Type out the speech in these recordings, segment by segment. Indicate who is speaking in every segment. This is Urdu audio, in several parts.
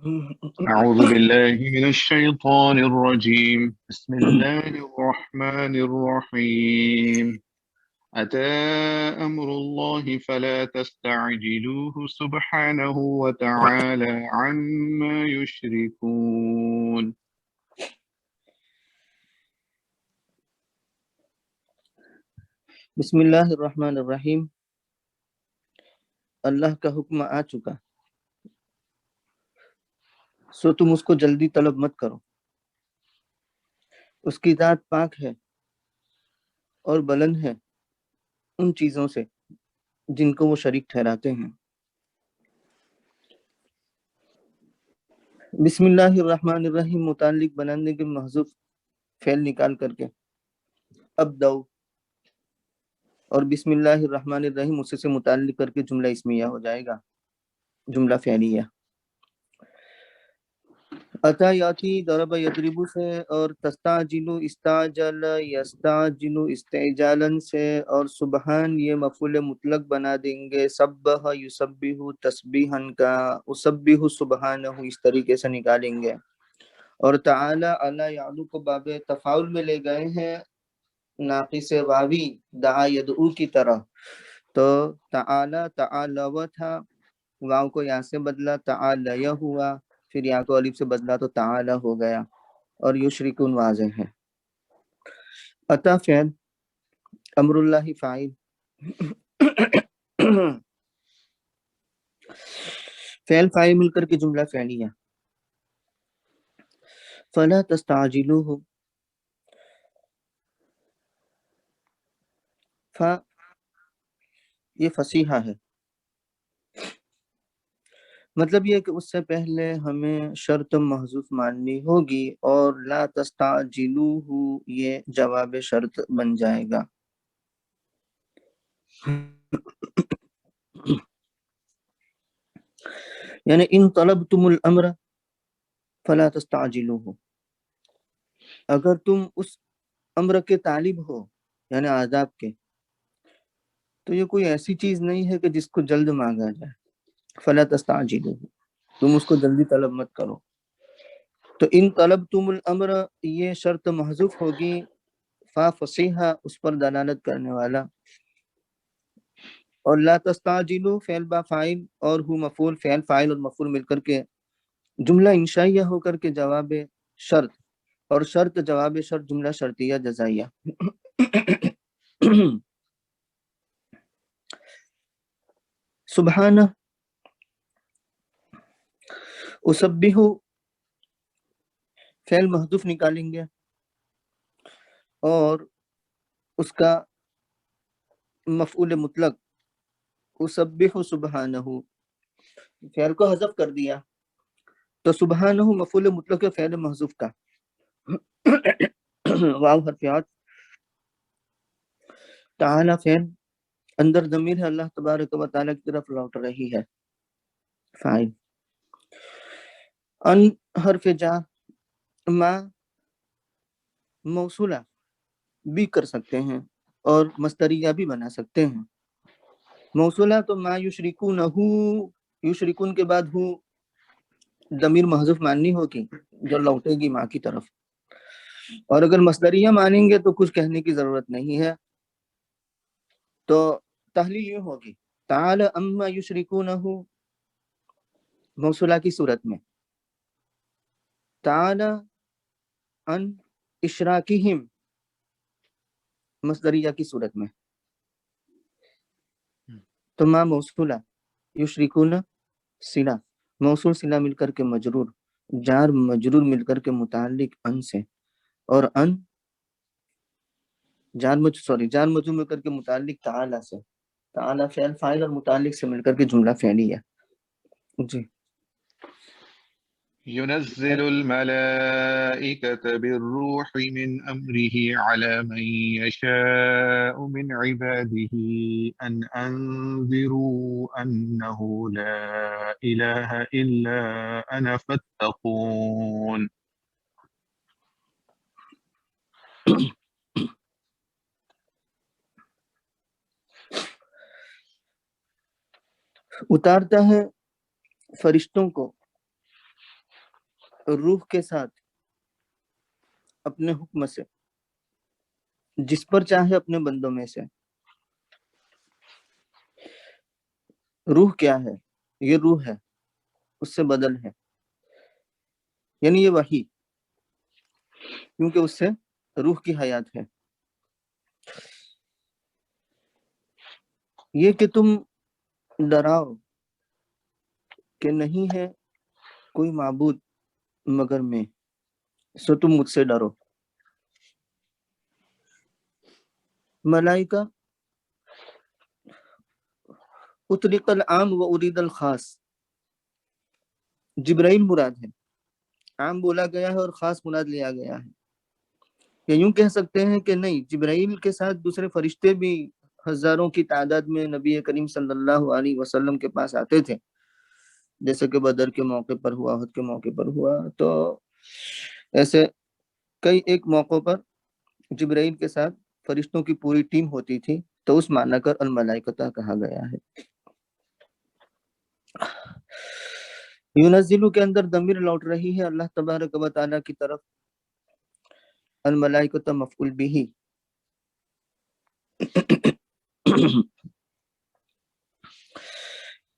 Speaker 1: أعوذ بالله من الشيطان الرجيم. بسم الله الرحمن الرحيم. أتى أمر الله فلا تستعجلوه سبحانه وتعالى عما يشركون.
Speaker 2: بسم اللہ الرحمن الرحیم. اللہ کا حکم آ چکا سو تم اس کو جلدی طلب مت کرو. اس کی ذات پاک ہے اور بلند ہے ان چیزوں سے جن کو وہ شریک ٹھہراتے ہیں. بسم اللہ الرحمن الرحیم متعلق بنانے کے محذوف فعل نکال کر کے اب دو اور بسم اللہ الرحمن الرحیم اسی سے متعلق کر کے جملہ اسمیہ ہو جائے گا، جملہ فعلیہ. اتا یاتی ضرب یضرب سے اور تستعجل استعجل یستعجل استعجالا سے اور سبحان یہ مفعول مطلق بنا دیں گے سبح یسبح تسبیحا کا اسبح سبحانہ اس طریقے سے نکالیں گے. اور تعالی علی یعلو کو باب تفاعل میں لے گئے ہیں ناقص واوی دعا یدعو کی طرح. تو تعالی تعالو تھا، واو کو یہاں سے بدلا تعالی ہوا، پھر یہاں کو الف سے بدلا تو تعالی ہو گیا. اور یشرکون واضح ہے. اتا فعل، امر اللہ فاعل، فعل فاعل مل کر کے جملہ فعلیہ. فلا تستعجلوه، ف یہ فصیحہ ہے، مطلب یہ کہ اس سے پہلے ہمیں شرط محذوف ماننی ہوگی اور لا تستعجلوه یہ جواب شرط بن جائے گا. یعنی ان طلبتم الامر فلا تستعجلوه، اگر تم اس امر کے طالب ہو یعنی عذاب کے تو یہ کوئی ایسی چیز نہیں ہے کہ جس کو جلد مانگا جائے. فلا تستعجلوه، تم اس کو جلدی طلب مت کرو. تو ان طلبتم الامر یہ شرط محذوف ہوگی، فا فصیحہ اس پر دلالت کرنے والا، اور لا تستعجلوا فعل با فاعل اور ہو مفعول، فعل فاعل اور مفعول مل کر کے جملہ انشائیہ ہو کر کے جواب شرط، اور شرط جواب شرط جملہ شرطیہ جزائیہ. سبحانہ اسبح فعل محذوف نکالیں گے اور اس کا مفعول مطلق اسبح سبحانہ فعل کو حذف کر دیا تو سبحانہ مفعول مطلق فعل محذوف کا واو حرف عطف، تعالی فعل اندر ضمیر ہے اللہ تبارک و تعالی کی طرف لوٹ رہی ہے فاعل. ان حرف جار، ما موصولہ بھی کر سکتے ہیں اور مصدریہ بھی بنا سکتے ہیں. موصولہ تو ما یشرکون یشرکون کے بعد ہو ضمیر محذوف ماننی ہوگی جو لوٹے گی ماں کی طرف، اور اگر مصدریہ مانیں گے تو کچھ کہنے کی ضرورت نہیں ہے. تو تحلیل یوں ہوگی تعالی اما یشرکونہ موصولہ کی صورت میں، تعالی ان اشراکہم مصدریہ کی صورت میں. تو ما موصولہ یشرکون صلہ، موصول صلہ مل کر کے مجرور، جار مجرور مل کر کے متعلق ان سے، اور ان جار مجرور مل کر کے متعلق تعالی سے. تعالی فعل فاعل اور متعلق سے مل کر کے جملہ فعلیہ. جی
Speaker 1: ينزل الملائكة بالروح من أمره على من يشاء من عباده أن أنذروا أنه لا إله إلا أنا فاتقون.
Speaker 2: اتارتا ہے فرشتوں کو روح کے ساتھ اپنے حکم سے جس پر چاہے اپنے بندوں میں سے. روح کیا ہے؟ یہ روح ہے، اس سے بدل ہے، یعنی یہ وحی، کیونکہ اس سے روح کی حیات ہے. یہ کہ تم ڈراؤ کہ نہیں ہے کوئی معبود مگر میں، سو تم مجھ سے ڈرو. ملائکہ اطلق العام و ارید الخاص، جبرائیل مراد ہے، عام بولا گیا ہے اور خاص مراد لیا گیا ہے. یا یوں کہہ سکتے ہیں کہ نہیں، جبرائیل کے ساتھ دوسرے فرشتے بھی ہزاروں کی تعداد میں نبی کریم صلی اللہ علیہ وسلم کے پاس آتے تھے، جیسے کہ بدر کے موقع پر ہوا، احد کے موقع پر ہوا. تو ایسے کئی ایک موقع پر جبرائیل کے ساتھ فرشتوں کی پوری ٹیم ہوتی تھی، تو اس معنی کر الملائکہ کہا گیا ہے. یونزلو کے اندر ضمیر لوٹ رہی ہے اللہ تبارک و تعالیٰ کی طرف. الملائکہ مفعول بھی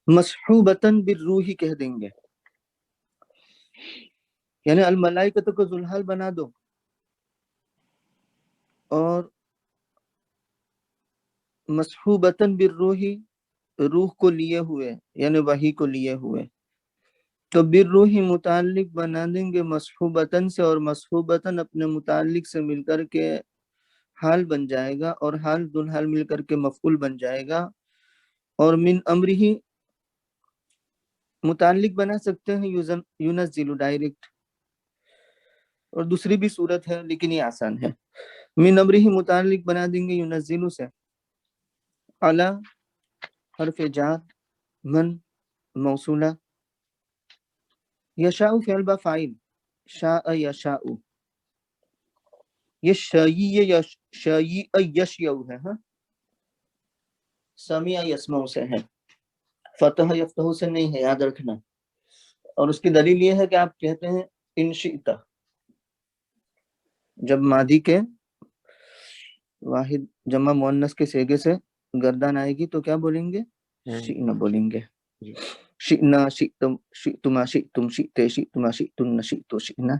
Speaker 2: مصحوبتاً بالروح کہہ دیں گے، یعنی الملائکہ کو ذوالحال بنا دو اور مصحوبتاً بالروح، روح کو لیے ہوئے یعنی وحی کو لیے ہوئے. تو بالروح متعلق بنا دیں گے مصحوبتاً سے، اور مصحوبتاً اپنے متعلق سے مل کر کے حال بن جائے گا، اور حال ذوالحال مل کر کے مفعول بن جائے گا. اور من امرہ متعلق بنا سکتے ہیں یونزل ڈائریکٹ، اور دوسری بھی صورت ہے لیکن یہ آسان ہے. من امرہ متعلق بنا دیں گے یونزل سے، علی حرف جار، من موصولہ، یشاء فعل با فاعل، شاء یشاء، یہ شیء یشیء ہے، ہاں سمع یسمع سے ہے، فتح یفتح سے نہیں ہے، یاد رکھنا. اور اس کی دلیل یہ ہے کہ آپ کہتے ہیں ان شئت، جب ماضی کے واحد جمع مؤنث کے صیغے سے گردان آئے گی تو کیا بولیں گے؟ شئنا بولیں گے. شئنا، شئتم، شئتما، شئتم، شئتے، شئتما، شئتن، شئتو، شئنا.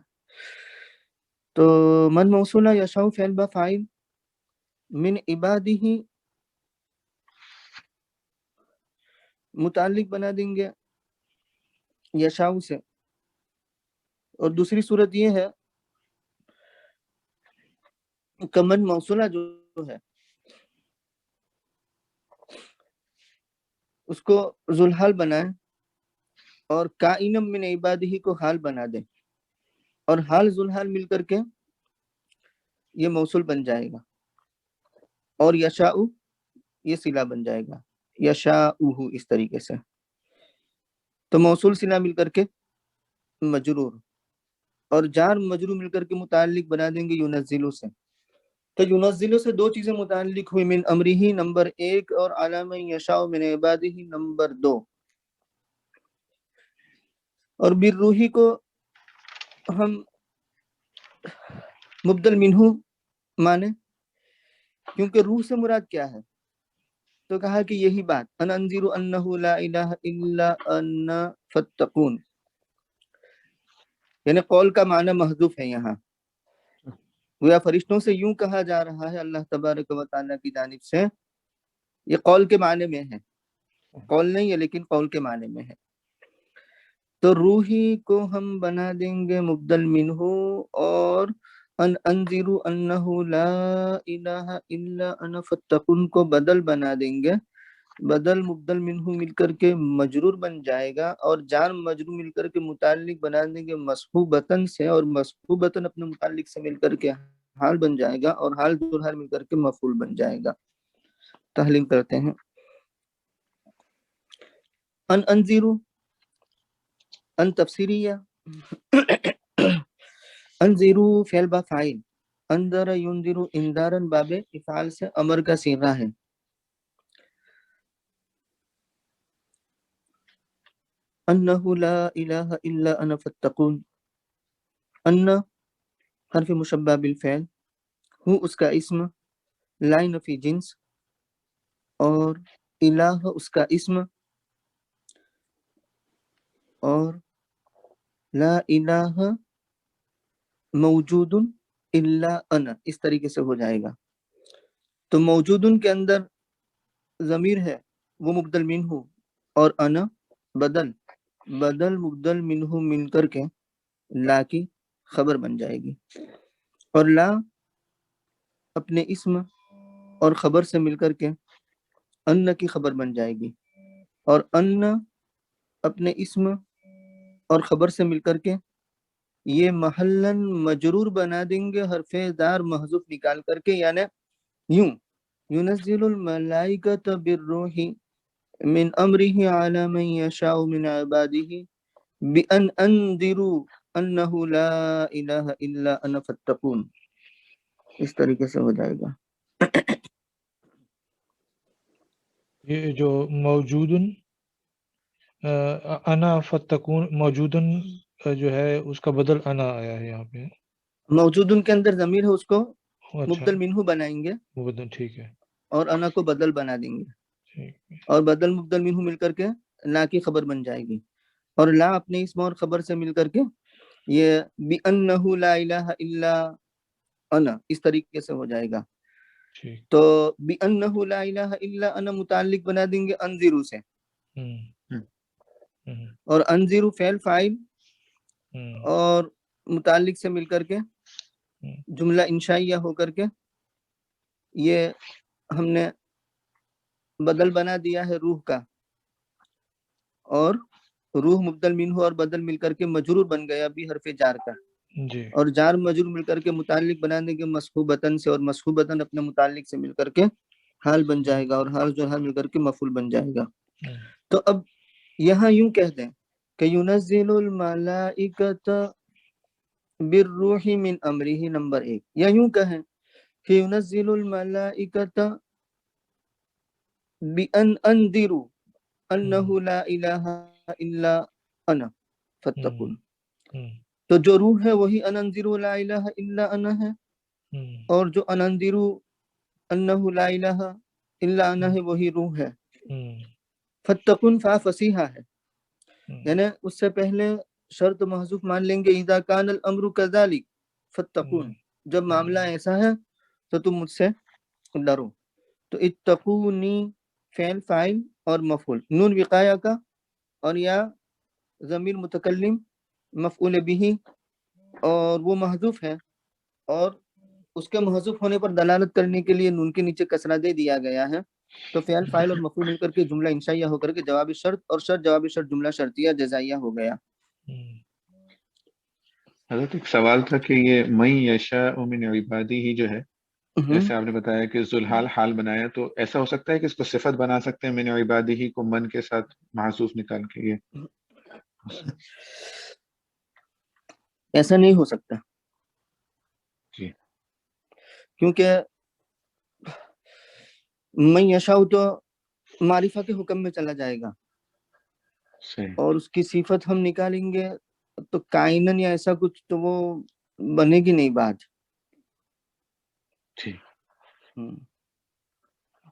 Speaker 2: تو من موصولہ یشاء فعل با فاعل، من عبادہ متعلق بنا دیں گے یشاء سے. اور دوسری صورت یہ ہے کہ من موصولہ جو ہے اس کو ذوالحال بنائیں اور کائنم من عبادہ کو حال بنا دیں، اور حال ذوالحال مل کر کے یہ موصول بن جائے گا، اور یشاء یہ صلہ بن جائے گا، یشاء اس طریقے سے. تو موصول صلہ مل کر کے مجرور، اور جار مجرور مل کر کے متعلق بنا دیں گے یونزلو سے. تو یونزلو سے دو چیزیں متعلق ہوئی، من امرہ نمبر 1 اور علی من یشاء من عبادہ نمبر 2. اور بالروحی کو ہم مبدل منہ مانے، کیونکہ روح سے مراد کیا ہے؟ تو کہا کہ یہی بات، ان انذر انہ لا الہ الا انا فاتقون، یعنی قول کا معنی محذوف ہے یہاں. گویا فرشتوں سے یوں کہا جا رہا ہے اللہ تبارک و تعالیٰ کی جانب سے، یہ قول کے معنی میں ہے، قول نہیں ہے لیکن قول کے معنی میں ہے. تو روحی کو ہم بنا دیں گے مبدل منہ، اور ان انذر انہ لا الہ الا انا فاتقون کو بدل بنا دیں گے. بدل مبدل منہ مل کر کے مجرور بن جائے گا، اور جار مجرور مل کر کے متعلق بنا دیں گے مصحوبتاً سے، اور مصحوبتاً اپنے متعلق سے مل کر کے حال بن جائے گا، اور حال ذوالحال مل کر کے مفعول بن جائے گا. تحلیل کرتے ہیں. ان انذر، ان تفسیریہ، انذرو فعل با فاعل، انذر ینذر انذارن باب افعال سے امر کا صیغہ ہے. انہ لا الہ الا انا فاتقون، ان حرف مشبہ بالفعل، ہو اس کا اسم، لا نفی جنس، اور الہ اس کا اسم، اور لا الہ موجود الا انا، اس طریقے سے ہو جائے گا. تو موجودن کے اندر ضمیر ہے وہ مبدل منہ، اور انا بدل مبدل منہ مل کر کے لا کی خبر بن جائے گی، اور لا اپنے اسم اور خبر سے مل کر کے ان کی خبر بن جائے گی، اور ان اپنے اسم اور خبر سے مل کر کے یہ محلن مجرور بنا دیں گے حرف دار محذوف نکال کر کے، یعنی یوں ينزل الملائکۃ بالروح من امرہ علی من یشاء من عبادہ بأن انذروا انہ لا الہ الا انا فاتقون، اس طریقے سے ہو جائے گا.
Speaker 3: یہ جو موجودن انا فتکون، موجودن جو ہے اس کا بدل انا آیا ہے یہاں پہ.
Speaker 2: موجودن کے اندر ضمیر ہے، اس کو
Speaker 3: اچھا
Speaker 2: مبدل منہ بنائیں گے
Speaker 3: مبدل، ٹھیک ہے
Speaker 2: اور انا کو بدل بنا دیں گے،
Speaker 3: ٹھیک ہے.
Speaker 2: اور بدل مبدل منہ مل کر کے لا کی خبر بن جائے گی، اور لا اپنے اسم اور خبر سے مل کر کے یہ بِأَنَّهُ لَا إِلَهَ إِلَّا أَنَا اس طریقے سے ہو جائے گا.
Speaker 3: ٹھیک.
Speaker 2: تو بِأَنَّهُ لَا إِلَهَ إِلَّا أَنَا متعلق بنا دیں گے انذرو سے، اور انذرو فعل فاعل اور متعلق سے مل کر کے جملہ انشائیہ ہو کر کے یہ ہم نے بدل بنا دیا ہے روح کا، اور روح مبدل منہ اور بدل مل کر کے مجرور بن گیا بھی حرف جار کا،
Speaker 3: جی.
Speaker 2: اور جار مجرور مل کر کے متعلق بنا دیں گے مصحوبتن سے، اور مصحوبتن اپنے متعلق سے مل کر کے حال بن جائے گا، اور حال جو ہے مل کر کے مفعول بن جائے گا. تو اب یہاں یوں کہہ دیں کہ ينزل الملائکۃ بالروح من امرہ، نمبر 1، یا یوں کہیں کہ ينزل الملائکۃ بأن انذروا انہ لا الہ الا انا فاتقون. تو جو روح ہے وہی انذروا لا الہ الا انا ہے، اور جو انذروا انہ لا الہ الا انا ہے وہی روح ہے. فاتقون فا فصیحہ ہے، یعنی اس سے پہلے شرط محذوف مان لیں گے اذا کان الامر کذالک فاتقون، جب معاملہ ایسا ہے تو تم مجھ سے ڈرو. تو اتقونی فعل فاعل اور مفعول، نون وقایہ کا، اور یا ضمیر متکلم مفعول به، اور وہ محذوف ہے، اور اس کے محذوف ہونے پر دلالت کرنے کے لیے نون کے نیچے کسرہ دے دیا گیا ہے. تو فعل فاعل اور مفعول مل کر کے جملہ انشائیہ ہو کر کے جواب شرط، اور شرط جواب شرط جملہ شرطیہ جزائیہ ہو گیا.
Speaker 1: حضرت ایک سوال تھا کہ یہ من یشاء من عبادہ ہی جو ہے، جیسے آپ نے بتایا کہ ذوالحال حال بنایا، تو ایسا ہو سکتا ہے کہ اس کو صفت بنا سکتے ہیں من عبادہ ہی کو من کے ساتھ محذوف نکال کے؟ یہ
Speaker 2: ایسا نہیں ہو سکتا،
Speaker 1: جی
Speaker 2: کیونکہ من یشاء تو معرفہ کے حکم میں چلا جائے گا،
Speaker 1: صحیح.
Speaker 2: اور اس کی صفت ہم نکالیں گے تو کائنن یا ایسا کچھ تو وہ بنے گی نہیں بات.
Speaker 1: ٹھیک.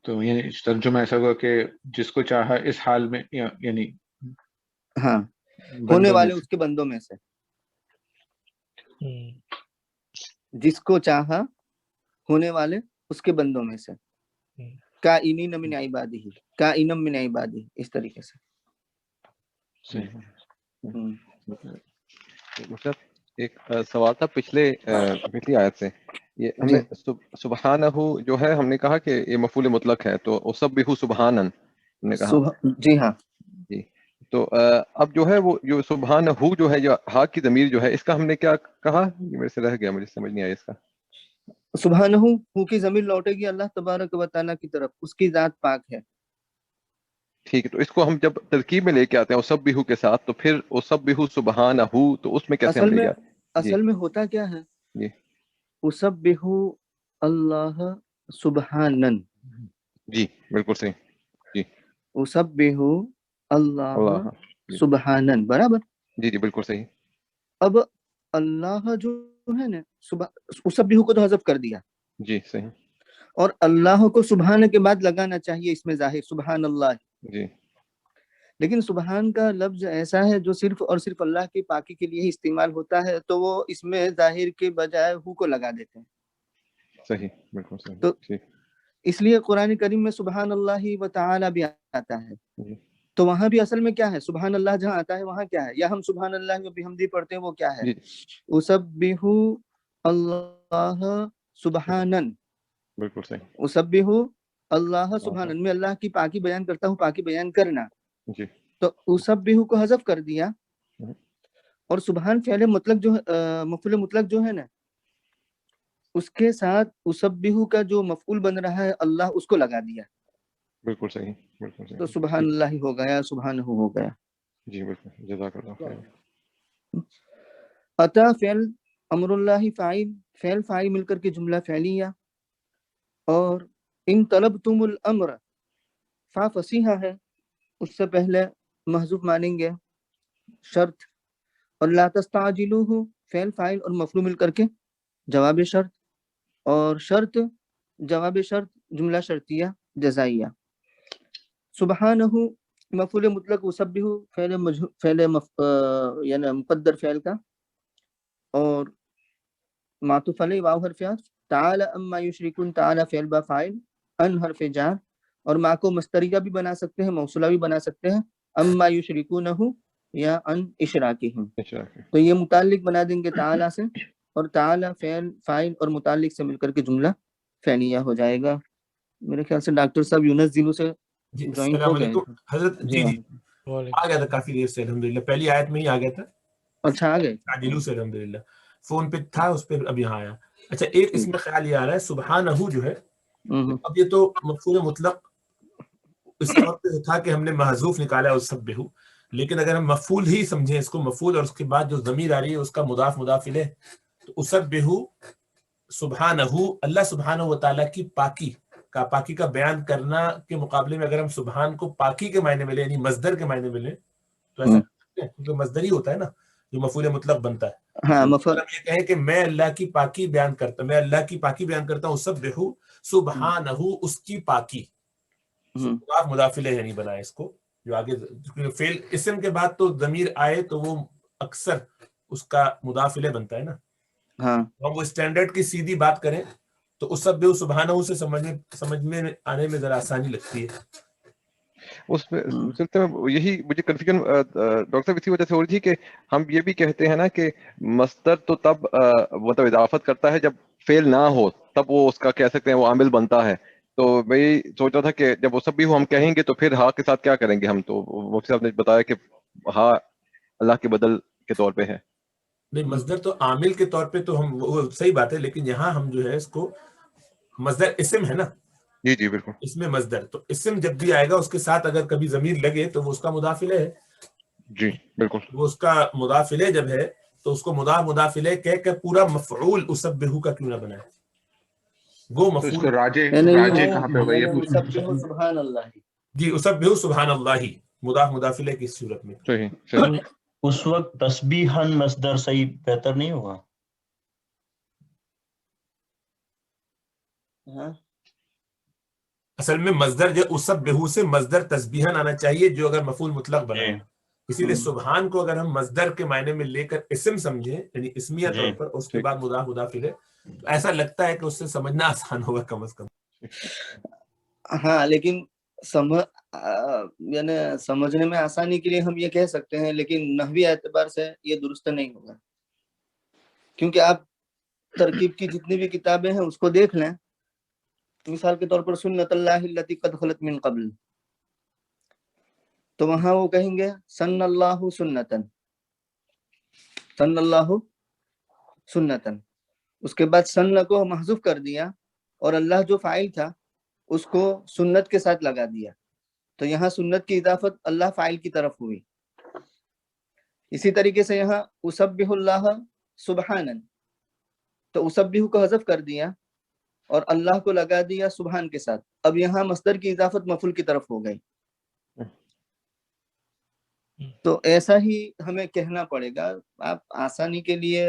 Speaker 1: تو یعنی ترجمہ ایسا ہوا کہ جس کو چاہا اس حال میں، یعنی
Speaker 2: ہاں ہونے والے اس کے بندوں میں سے، جس کو چاہا ہونے والے اس کے بندوں میں سے، کائنین من عبادہ، کائنم من عبادہ، اس طریقے سے.
Speaker 4: مطلب ایک سوال تھا پچھلی آیت سے، یہ ہم نے سبحانہ جو ہے ہم نے کہا کہ یہ مفعول مطلق ہے، تو وسبح سبحانن ہم نے کہا.
Speaker 2: جی ہاں
Speaker 4: جی. تو اب جو ہے وہ جو سبحانہ جو ہے، جو ہا کی ضمیر جو ہے، اس کا ہم نے کیا کہا؟ یہ میرے سے رہ گیا، مجھے سمجھ نہیں آیا اس کا.
Speaker 2: سبحانہ ہو کی ضمیر لوٹے گی اللہ تبارک و تعالیٰ کی طرف، اس کی ذات پاک ہے.
Speaker 4: ٹھیک ہے، تو اس کو ہم جب ترکیب میں لے کے آتے ہیں وسبح کے ساتھ، تو پھر وسبح سبحانہ، تو اس میں کیسے ہم لے جاتے ہیں؟
Speaker 2: اصل میں ہوتا کیا ہے؟
Speaker 4: جی
Speaker 2: وسبح اللہ سبحانن.
Speaker 4: جی بالکل صحیح. جی
Speaker 2: وسبح اللہ سبحانن، برابر.
Speaker 4: جی بالکل صحیح.
Speaker 2: اب اللہ جو ہے نا اسبح کو تو حذف کر دیا
Speaker 4: جی صحیح
Speaker 2: اور اللہ کو سبحان کے بعد لگانا چاہیے اس میں ظاہر سبحان اللہ،
Speaker 4: جی
Speaker 2: لیکن سبحان کا لفظ ایسا ہے جو صرف اور صرف اللہ کی پاکی کے لیے ہی استعمال ہوتا ہے، تو وہ اس میں ظاہر کے بجائے ہو کو لگا دیتے ہیں.
Speaker 4: صحیح بالکل صحیح
Speaker 2: تو
Speaker 4: ٹھیک
Speaker 2: اس لیے قرآن کریم میں سبحان اللہ و تعالی بھی آتا ہے،
Speaker 4: جی
Speaker 2: تو وہاں بھی اصل میں کیا ہے سبحان اللہ جہاں آتا ہے وہاں کیا ہے، یا ہم سبحان اللہ و بحمدی پڑھتے ہیں وہ کیا ہے
Speaker 4: جی
Speaker 2: اسبح اللہ سبحانن،
Speaker 4: بالکل صحیح
Speaker 2: اسبح اللہ سبحانن، میں اللہ کی پاکی بیان کرتا ہوں، پاکی بیان کرنا،
Speaker 4: جی
Speaker 2: تو اسبح کو حذف کر دیا اور سبحان فعل مطلق جو مفعول مطلق جو ہے نا اس کے ساتھ اسبح کا جو مفعول بن رہا ہے اللہ اس کو لگا دیا،
Speaker 4: بالکل صحیح بالکل صحیح
Speaker 2: تو سبحان اللہ ہو گیا سبحانہ ہو گیا.
Speaker 4: جی بالکل جزاک اللہ خیر.
Speaker 2: عطا فعل امر اللہ فعل فاعل مل کر کے جملہ فعلیہ، اور ان طلبتم الامر فا فصیحہ ہے، اس سے پہلے محذوف مانیں گے شرط، اور لا تستعجلوہ فعل فاعل اور مفعول مل کر کے جواب شرط، اور شرط جواب شرط جملہ شرطیہ جزائیہ. سبحانہ مفعول مطلق اسبح فعل یعنی مقدر فعل کا، اور معطوف علیہ واو حرف عطف، تعالی اما یشرکون تعالی فعل با فاعل، ان حرف جار، اور ما کو مصدریہ بھی بنا سکتے ہیں موصولہ بھی بنا سکتے ہیں، اما یشرکونہ یا ان اشراکہم، تو یہ متعلق بنا دیں گے تعالی سے، اور تعالی فعل فاعل اور متعلق سے مل کر کے جملہ فعلیہ ہو جائے گا. میرے خیال سے ڈاکٹر صاحب یونس زیلو سے
Speaker 5: جی
Speaker 2: جوائن
Speaker 5: السلام
Speaker 2: ہو گئے
Speaker 5: علیکم حضرت. جی جی آ گیا تھا کافی دیر سے الحمدللہ، پہلی آیت میں ہی آ گیا تھا.
Speaker 2: اچھا آ گئے
Speaker 5: عادلو سے الحمدللہ فون پہ تھا اس پہ اب یہاں آیا. اچھا ایک اس میں خیال یہ آ رہا ہے سبحانہ جو ہے، اب یہ تو مفعول مطلق اس طور پہ تھا کہ ہم نے محذوف نکالا اس سب بہو، لیکن اگر ہم مفعول ہی سمجھیں اس کو مفعول، اور اس کے بعد جو ضمیر آ رہی ہے اس کا مضاف مضاف الیہ، تو اسبح سبحانہ اللہ سبحانہ و تعالیٰ کی پاکی کا بیان کرنا کے مقابلے میں اگر ہم سبحان کو پاکی کے معنی میں لیں یعنی مصدر کے معنی میں لیں تو ایسا کیونکہ مصدر ہی ہوتا ہے نا جو مفعول مطلق بنتا ہے.
Speaker 2: ہاں
Speaker 5: اگر ہم یہ کہیں کہ میں اللہ کی پاکی بیان کرتا ہوں اسبح سبحانہ اس کی پاکی، مضاف الیہ نہیں بنائے اس کو، جو آگے فعل اسم کے بعد تو ضمیر آئے تو وہ اکثر اس کا مضاف الیہ بنتا ہے نا. ہم وہ اسٹینڈرڈ کی سیدھی بات کریں تو اسبح سبحانہ سے سمجھ میں آنے میں ذرا آسانی لگتی ہے.
Speaker 4: اس سلسلے میں یہی مجھے کنفیوژن ڈاکٹر صاحب اسی وجہ سے ہو رہی تھی کہ ہم یہ بھی کہتے ہیں نا کہ مصدر تو تب مطلب اضافت کرتا ہے جب فعل نہ ہو، تب وہ اس کا کہہ سکتے ہیں وہ عامل بنتا ہے. تو میں یہ سوچ رہا تھا کہ جب وہ سب بھی ہم کہیں گے تو پھر ہاں کے ساتھ کیا کریں گے ہم؟ تو مفتی صاحب نے بتایا کہ ہاں اللہ کے بدل کے طور پہ ہے.
Speaker 5: نہیں مصدر تو عامل کے طور پہ تو ہم وہ صحیح بات ہے، لیکن یہاں ہم جو ہے اس کو مصدر اسم ہے نا.
Speaker 4: جی جی بالکل.
Speaker 5: اس میں مصدر تو اسم جب بھی آئے گا اس کے ساتھ اگر کبھی ضمیر لگے تو وہ اس کا مضاف الیہ ہے.
Speaker 4: جی بالکل.
Speaker 5: وہ اس کا مضاف الیہ جب ہے تو اس کو مضاف الیہ کہہ کے پورا مفعول اسبح کا کیوں نہ بنائے؟ وہ
Speaker 1: مفعول راجے کہاں پہ ہوگا یہ
Speaker 2: سبحان اللہ.
Speaker 5: جی اسبح سبحان اللہ مضاف الیہ کی صورت میں.
Speaker 4: صحیح.
Speaker 6: اس وقت تسبیحاً مصدر صحیح بہتر نہیں ہوگا؟
Speaker 5: اصل میں مصدر جو اسبح سے مصدر تسبیحاً آنا چاہیے جو اگر مفعول مطلق بنائے. اسی لیے سبحان کو اگر ہم مصدر کے معنی میں لے کر اسم سمجھیں یعنی اسمیہ طور پر اس کے بعد مضاف الیہ، تو ایسا لگتا ہے کہ اس سے سمجھنا آسان ہوگا کم از کم.
Speaker 2: ہاں لیکن یعنی سمجھنے میں آسانی کے لیے ہم یہ کہہ سکتے ہیں، لیکن نحوی اعتبار سے یہ درست نہیں ہوگا، کیونکہ آپ ترکیب کی جتنی بھی کتابیں ہیں اس کو دیکھ لیں. مثال کے طور پر سنت اللہ التی قد خلت من قبل، تو وہاں وہ کہیں گے سن اللہ سنتن، سن اللہ سنتن، اس کے بعد سن کو محذوف کر دیا اور اللہ جو فاعل تھا اس کو سنت کے ساتھ لگا دیا، تو یہاں سنت کی اضافت اللہ فاعل کی طرف ہوئی. اسی طریقے سے یہاں اسبح اللہ سبحانن، تو اسبح کو حذف کر دیا اور اللہ کو لگا دیا سبحان کے ساتھ، اب یہاں مصدر کی اضافت مفعول کی طرف ہو گئی. تو ایسا ہی ہمیں کہنا پڑے گا. آپ آسانی کے لیے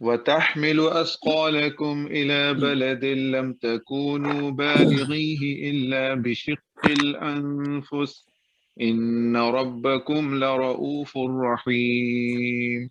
Speaker 1: وتحمل أثقالكم إلى بلد لم تكونوا بالغيه إلا بشق الأنفس إن ربكم لرؤوف رحيم।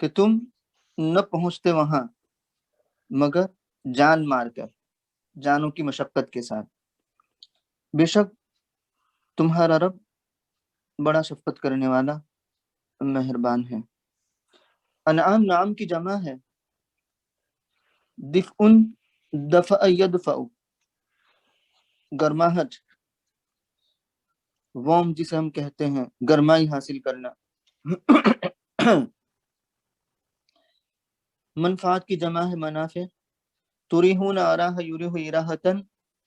Speaker 2: کہ تم نہ پہنچتے وہاں مگر جان مار کر، جانوں کی مشقت کے ساتھ، بے شک تمہارا رب بڑا شفقت کرنے والا مہربان ہے۔ انعام نعم کی جمع ہے، دفع دفع یدفع، گرماہٹ، وارم جسے ہم کہتے ہیں گرمائی حاصل کرنا۔ منفعت کی جمع ہے منافع، تریحون آراہ یریح اراحتن،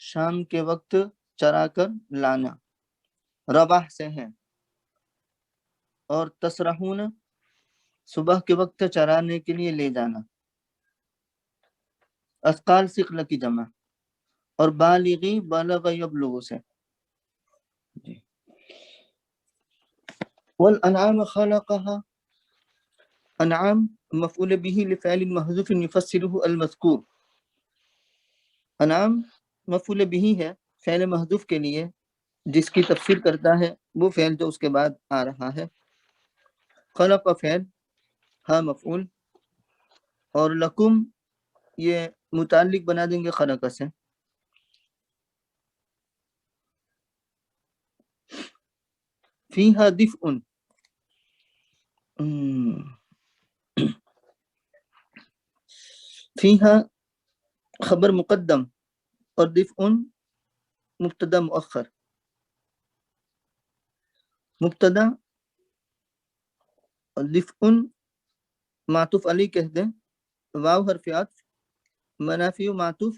Speaker 2: شام کے وقت چرا کر لانا، رواح سے ہے، اور تسرحون صبح کے وقت چرانے کے لیے لے جانا، اثقال ثقل کی جمع، اور بالغی بلغ یبلغ سے۔ والانعام خلقها، انعام مفعول به لفعل محذوف يفسره المذکور، انعام مفعول به ہے فعل محذوف کے لیے جس کی تفسیر کرتا ہے وہ فعل جو اس کے بعد آ رہا ہے۔ خلق فعل، ہا مفعول، اور لکم یہ متعلق بنا دیں گے خلق سے۔ فیہا دفء، فیہا خبر مقدم اور دفء مبتدا مؤخر۔ مبتدا دفء معطوف علی کہہ دیں، واو حرف عطف، منافی معطوف،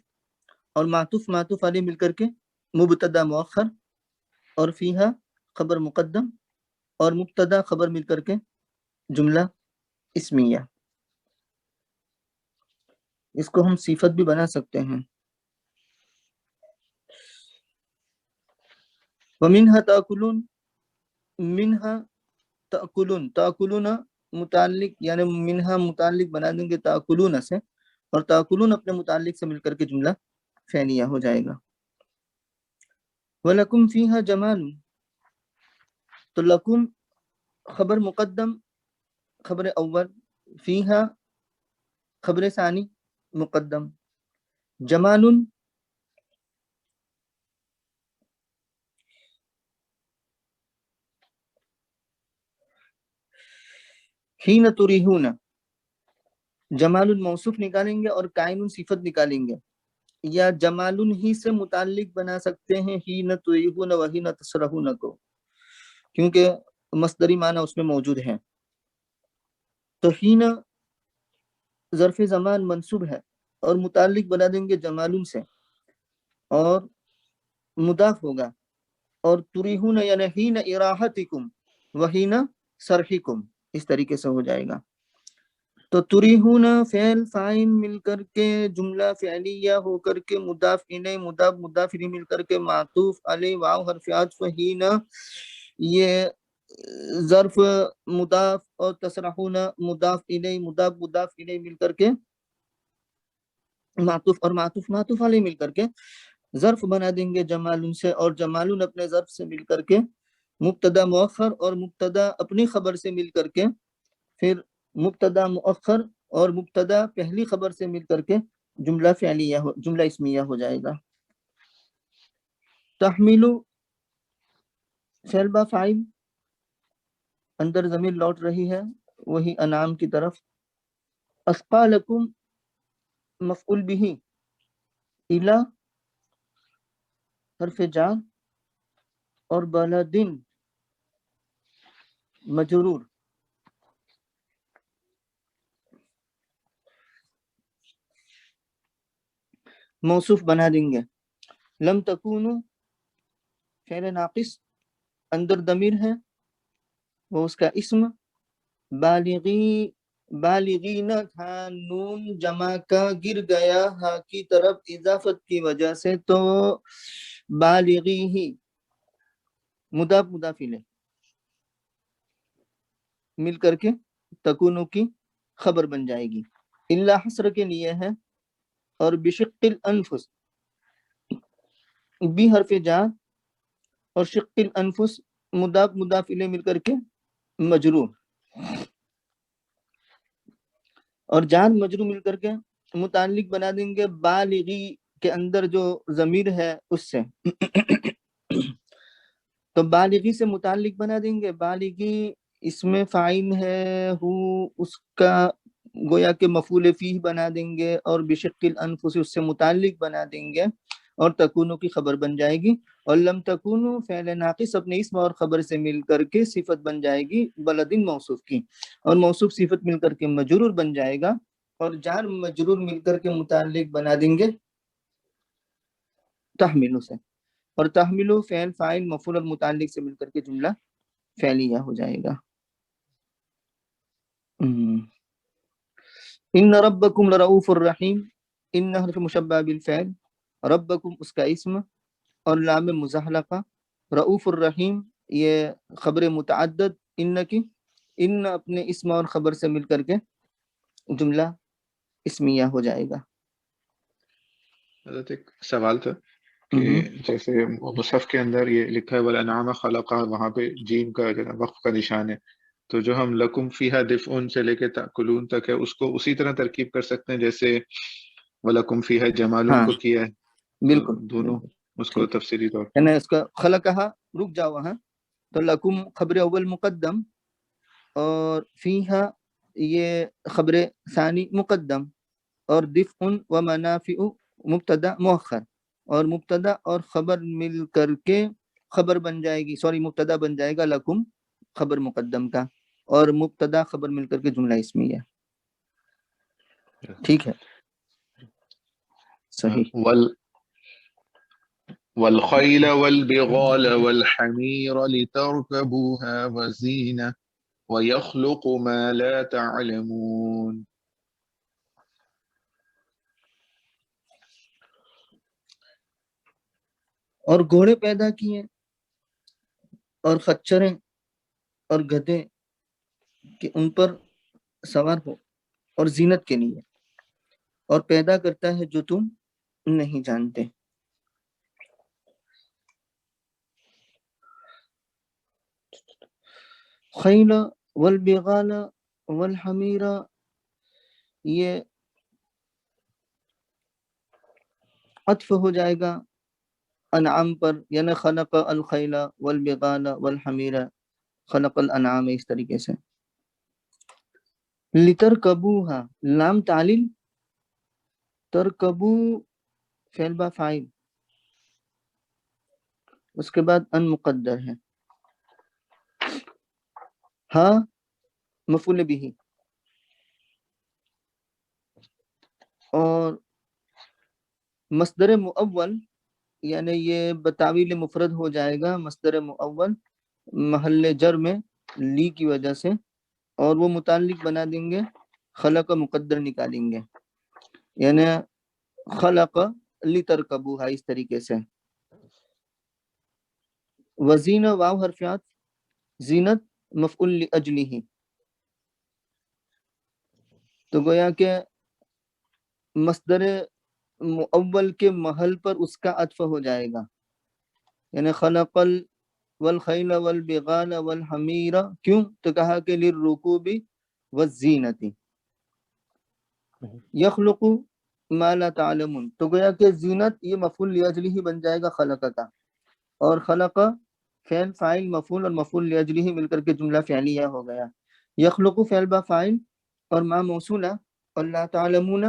Speaker 2: اور معطوف علی مل کر کے مبتدا مؤخر، اور فیہا خبر مقدم اور مبتدا خبر مل کر کے جملہ اسمیہ۔ اس کو ہم صفت بھی بنا سکتے ہیں۔ وَمِنْهَا تَأْكُلُونَ، منہا تأکلون، تأکلون متعلق یعنی منہا متعلق بنا دیں گے تأکلون سے، اور تأکلون اپنے متعلق سے مل کر کے جملہ فعلیہ ہو جائے گا۔ وَلَكُمْ فِيهَا جَمَالٌ، تو لکم خبر مقدم خبر اول، فیہا خبر ثانی مقدم، جمال حین تریحون، جمال موصوف نکالیں گے اور قائم صفت نکالیں گے، یا جمال ہی سے متعلق بنا سکتے ہیں حین تریحون و حین تسرحون کو، کیونکہ مصدری معنی اس میں موجود ہے۔ تو حین ظرف زمان منصوب ہے اور متعلق بنا دیں گے جمال سے، اور مضاف ہوگا، اور تریحون یعنی حین اراحتکم و حین سرحکم، اس طریقے سے ہو جائے گا۔ تو تریحون فعل فاعل مل کر کے جملہ فعلیہ ہو کر کے مضاف الیہ مضاف الیہ مل کر کے معطوف علیہ واو حرف عطف، حین یہ ظرف مضاف، اور تسرحون مضاف الیہ مضاف الیہ مل کر کے معطوف، اور معطوف علیہ مل کر کے ظرف بنا دیں گے جمال سے، اور جمال اپنے ظرف سے مل کر کے مبتدا مؤخر، اور مبتدا اپنی خبر سے مل کر کے پھر مبتدا مؤخر اور مبتدا پہلی خبر سے مل کر کے جملہ فعلیہ جملہ اسمیہ ہو جائے گا۔ تحملو فعل با فاعل، اندر ضمیر لوٹ رہی ہے وہی انعام کی طرف۔ اثقالکم مفعول به، الی حرف جار، اور بلدن مجرور۔ موصوف بنا دیں گے۔ لم تکونو فعل ناقص، اندر ضمیر ہے وہ اس کا اسم، بالغین تھا، نون جمع کا گر گیا ہا کی طرف اضافت کی وجہ سے، تو بالغی ہی مضاف مضاف الیہ مل کر کے تکونو کی خبر بن جائے گی۔ الا حسر کے لیے ہے، اور بشق الانفس، بی حرف جار اور شق الانفس مضاف الیہ مل کر کے مجرور۔ اور جار مجرور مل کر کے متعلق بنا دیں گے بالغی کے اندر جو ضمیر ہے اس سے، تو بالغی سے متعلق بنا دیں گے، بالغی اس میں فاعل ہے ہو، اس کا گویا کہ مفعول فیہ بنا دیں گے، اور بشق الانفس اس سے متعلق بنا دیں گے، اور تکونو کی خبر بن جائے گی، اور لم تکونو فعل ناقص اپنے اسم اور خبر سے مل کر کے صفت بن جائے گی بلدن موصوف کی، اور موصوف صفت مل کر کے مجرور بن جائے گا، اور جار مجرور مل کر کے متعلق بنا دیں گے تحملو سے، اور تحملو فعل فاعل مفعول اور متعلق سے مل کر کے جملہ فعلیہ ہو جائے گا۔ ان ربکم لرؤوف الرحیم، ان حرف مشبہ بالفعل، ربکم اس کا اسم، اور لام مزحلقہ، رؤوف الرحیم یہ خبر متعدد ان کی، ان اپنے اسم اور خبر سے مل کر کے جملہ اسمیہ ہو جائے گا۔
Speaker 1: حضرت ایک سوال تھا کہ جیسے مصحف کے اندر یہ لکھا ہے والانعام خلقہ، وہاں پہ جیم کا جو ہے وقف کا نشان ہے، تو جو ہم لکم فیہا دفعن سے لے کے تاکلون تک ہے، اس کو اسی طرح ترکیب کر سکتے ہیں جیسے وَلَكُمْ فِيهَا جَمَالٌ کو کیا ہے،
Speaker 2: بالکل
Speaker 1: دونوں اس کو تفصیلی طور
Speaker 2: ہے نا، اس کا خلقہ رک جاؤ وہاں، تو لکم خبر اول مقدم، اور فیہا یہ خبر ثانی مقدم، اور دفع و منافع مبتدا مؤخر، اور مبتدا اور خبر مل کر کے خبر بن جائے گی، مبتدا بن جائے گا لکم خبر مقدم کا، اور مبتدا خبر مل کر کے جملہ اسمیہ۔ ٹھیک ہے، صحیح۔
Speaker 1: والخيل والبغال والحمير لتركبوها وزينة ويخلق ما لا تعلمون۔
Speaker 2: اور گھوڑے پیدا کیے، اور خچریں اور گدھے کہ ان پر سوار ہو، اور زینت کے لیے، اور پیدا کرتا ہے جو تم نہیں جانتے۔ خیل والبغال والحمیر یہ عطف ہو جائے گا انعام پر، یعنی خلق الخیل والبغال والحمیر، خلق الانعام اس طریقے سے۔ لترکبوہا لام تعلیل، ترکبو فعل با فاعل، اس کے بعد ان مقدر ہے، ہاں مفعول بھی، اور مصدر مؤول یعنی یہ بتاویل مفرد ہو جائے گا، مصدر مؤول محل جر میں لی کی وجہ سے، اور وہ متعلق بنا دیں گے خلق مقدر نکالیں گے، یعنی خلق لترکبوہا اس طریقے سے۔ وزین واو حرفیات، زینت مفعول لاجلہ، تو گویا کہ مصدر مؤول کے محل پر اس کا عطف ہو جائے گا، یعنی خلق والخیل والبغال والحمیر، کیوں تو کہا کہ للرکوب والزینت، یخلق ما لا تعلمون، تو گویا کہ زینت یہ مفعول لاجلہ ہی بن جائے گا خلق کا، اور خلق فعل فاعل مفعول اور مفعول لاجلہ مل کر کے جملہ فعلیہ ہو گیا۔ یخلق فعل با فاعل اور ما موصولہ، اور لا تعلمون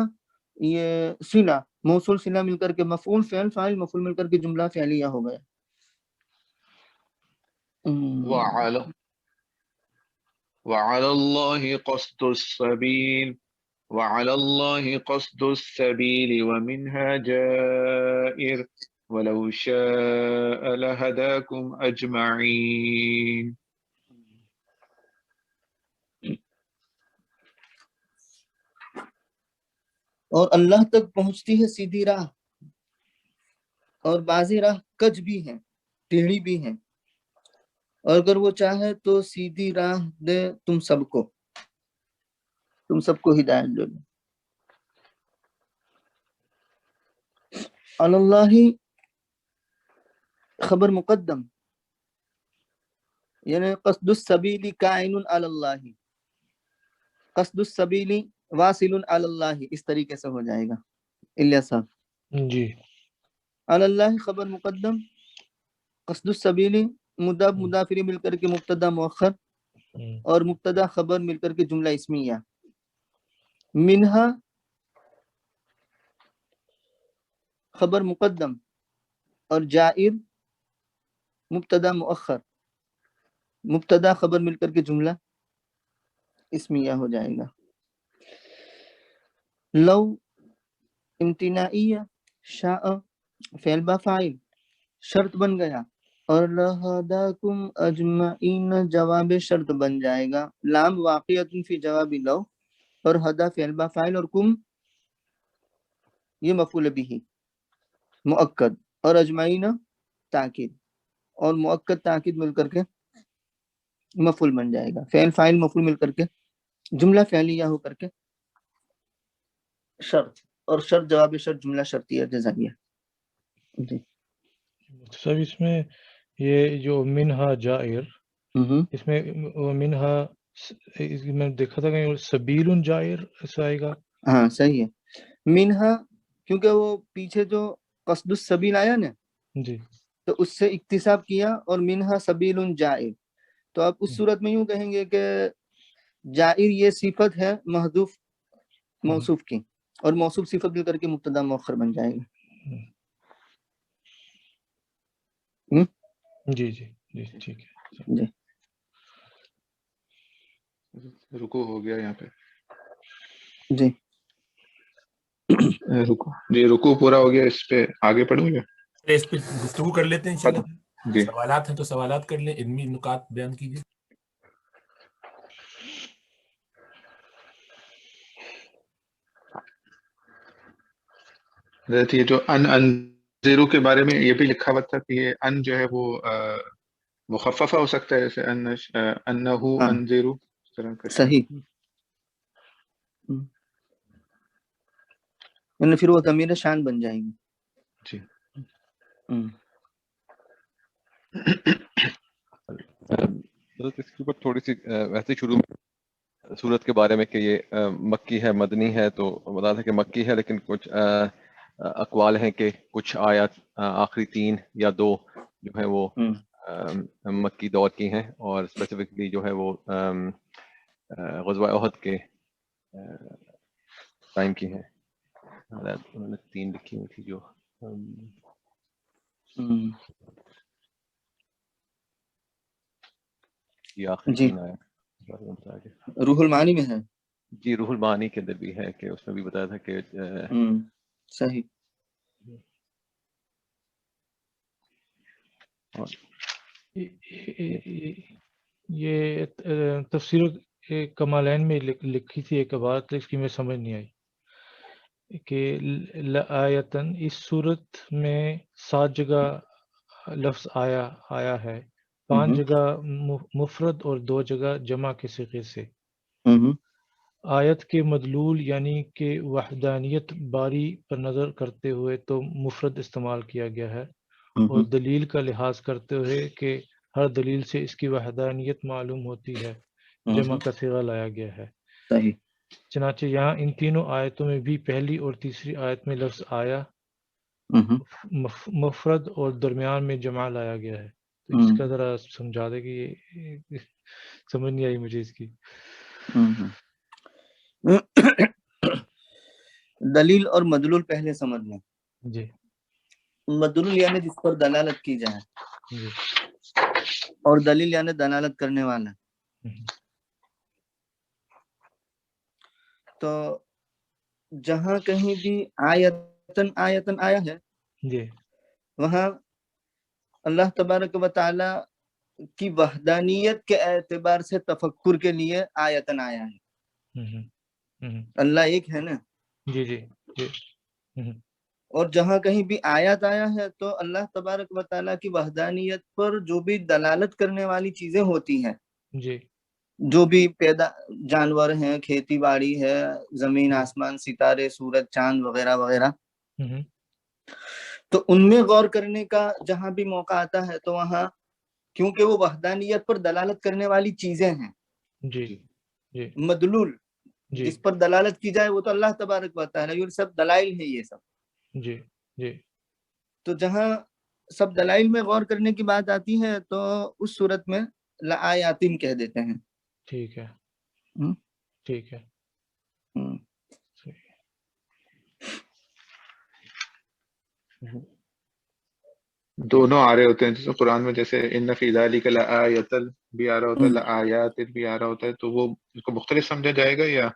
Speaker 2: یہ صلہ، موصول صلہ مل کر کے مفعول فعل فاعل مفعول مل کر کے جملہ فعلیہ ہو گیا۔
Speaker 1: وعلى الله قصد السبيل، وعلى الله قصد السبيل ومنها جائر ولو شاء لهداكم أجمعين۔
Speaker 2: اور اللہ تک پہنچتی ہے سیدھی راہ، اور بعضی راہ کج بھی ہیں، ٹیڑھی بھی ہیں، اور اگر وہ چاہے تو سیدھی راہ دے تم سب کو ہدایت دے دے۔ اللہ خبر مقدم، یعنی قصد السبیل کائن علی اللہ، قصد السبیل واصل علی اللہ اس طریقے سے ہو جائے گا الیاس صاحب
Speaker 3: جی
Speaker 2: علی اللہ خبر مقدم، قصد السبیل مضاف مضافری مل کر کے مبتدا مؤخر اور مبتدا خبر مل کر کے جملہ اسمیہ، منہا خبر مقدم اور جائر مبتدا مؤخر، مبتدا خبر مل کر کے جملہ اسمیہ ہو جائے گا. لو امتناعیہ، شاء فعل با فاعل شرط بن گیا، اور لہداکم اجمعین جواب شرط بن جائے گا. لام واقعۃ فی جواب لو، اور ہدا فعل با فاعل، اور کم یہ مفعول بھی مؤکد، اور اجمعین تاکید، اور مؤکد تاکید مل کر کے مفعول بن جائے گا. فعل فاعل مفعول مل کر کے جملہ فعلیہ ہو کر کے شرط، اور شرط جواب شرط جملہ شرطیہ جزائیہ. جی
Speaker 3: سب اس میں یہ جو منہا جائر، اس میں منہا میں دیکھا تھا کہ سبیل جائر ایسا آئے گا.
Speaker 2: ہاں صحیح ہے. منہا کیونکہ وہ پیچھے جو قصد السبیل آیا نا
Speaker 3: جی
Speaker 2: تو اس سے اکتساب کیا، اور منہا سبیل جائر، تو آپ اس صورت میں یوں کہیں گے کہ جائر یہ صفت ہے محذوف موصوف کی، اور موصوف صفت مل کر کے مبتدا مؤخر بن جائے گا.
Speaker 3: جی جی جی ٹھیک ہے.
Speaker 2: جی
Speaker 1: رکو ہو گیا یہاں پہ.
Speaker 2: جی
Speaker 1: رکو جی رکو پورا ہو گیا. اس پہ آگے پڑھوں گا،
Speaker 5: اس پہ گفتگو کر لیتے ہیں انشاءاللہ.
Speaker 1: جی
Speaker 5: سوالات ہیں تو سوالات کر لیں، علمی نکات بیان کیجیے.
Speaker 1: یہ جو انذرو کے بارے میں یہ بھی لکھا ہوا تھا کہ یہ ان جو ہے وہ مخففہ ہو سکتا ہے، جیسے انہو انذرو اس طرح کا.
Speaker 2: صحیح. پھر وہ ضمیر شان بن جائے گی.
Speaker 1: جی
Speaker 4: اس کے اوپر تھوڑی سی ویسے شروع میں سورت کے بارے میں کہ یہ مکی ہے مدنی ہے، تو بتا تھا کہ مکی ہے، لیکن کچھ اقوال ہیں کہ کچھ آیات آخری 3 یا 2 جو ہے وہ مکی دور کی ہیں، اور اسپیسیفکلی جو ہے وہ غزوہ احد کے ٹائم کی ہیں. انہوں نے 3 لکھی ہوئی تھی جو یہ آخری
Speaker 2: جی
Speaker 4: 3 آیا.
Speaker 2: روح المعانی میں ہے.
Speaker 4: جی روح المعانی کے اندر بھی ہے کہ اس میں بھی بتایا تھا کہ
Speaker 2: صحیح.
Speaker 3: یہ تفسیر کمالین میں لکھی تھی ایک عبارت، اس کی میں سمجھ نہیں آئی کہ لآیتن اس صورت میں 7 جگہ لفظ آیا ہے، 5 جگہ مفرد اور 2 جگہ جمع کے صیغے سے. آیت کے مدلول یعنی کہ وحدانیت باری پر نظر کرتے ہوئے تو مفرد استعمال کیا گیا ہے، اور دلیل کا لحاظ کرتے ہوئے کہ ہر دلیل سے اس کی وحدانیت معلوم ہوتی ہے جمع کا صیغہ لایا گیا ہے.
Speaker 2: صحیح.
Speaker 3: چنانچہ یہاں ان تینوں آیتوں میں بھی پہلی اور تیسری آیت میں لفظ آیا مفرد اور درمیان میں جمع لایا گیا ہے. تو اس کا ذرا سمجھا دے کہ یہ سمجھ نہیں آئی مجھے اس کی.
Speaker 2: دلیل اور مدلول پہلے سمجھ لیں.
Speaker 3: جی
Speaker 2: مدلول یعنی جس پر دلالت کی جائے،
Speaker 3: جی
Speaker 2: اور دلیل یعنی دلالت کرنے والا. تو جہاں کہیں بھی آیتن آیا ہے
Speaker 3: جی
Speaker 2: وہاں اللہ تبارک و تعالی کی وحدانیت کے اعتبار سے تفکر کے لیے آیتن آیا ہے. اللہ ایک ہے نا.
Speaker 3: جی جی جی.
Speaker 2: اور جہاں کہیں بھی آیات آیا ہے تو اللہ تبارک و تعالیٰ کی وحدانیت پر جو بھی دلالت کرنے والی چیزیں ہوتی ہیں،
Speaker 3: جی
Speaker 2: جو بھی پیدا جانور ہیں، کھیتی باڑی ہے، زمین آسمان، ستارے، سورج، چاند وغیرہ وغیرہ، تو ان میں غور کرنے کا جہاں بھی موقع آتا ہے تو وہاں کیونکہ وہ وحدانیت پر دلالت کرنے والی چیزیں ہیں.
Speaker 3: جی جی
Speaker 2: مدلول جس پر دلالت کی جائے وہ تو اللہ تبارک و تعالی، یہ سب دلائل ہیں یہ سب.
Speaker 3: جی جی.
Speaker 2: تو جہاں سب دلائل میں غور کرنے کی بات آتی ہے تو اس صورت میں لآیاتن کہہ دیتے ہیں.
Speaker 3: ٹھیک ہے ٹھیک ہے.
Speaker 1: دونوں آ رہے ہوتے ہیں جیسے قرآن میں، جیسے ان فی ذالک لآیۃ بھی آ رہا ہوتا ہے، لآیات بھی آ رہا ہوتا ہے، تو وہ اس کو مختلف سمجھا جائے گا یا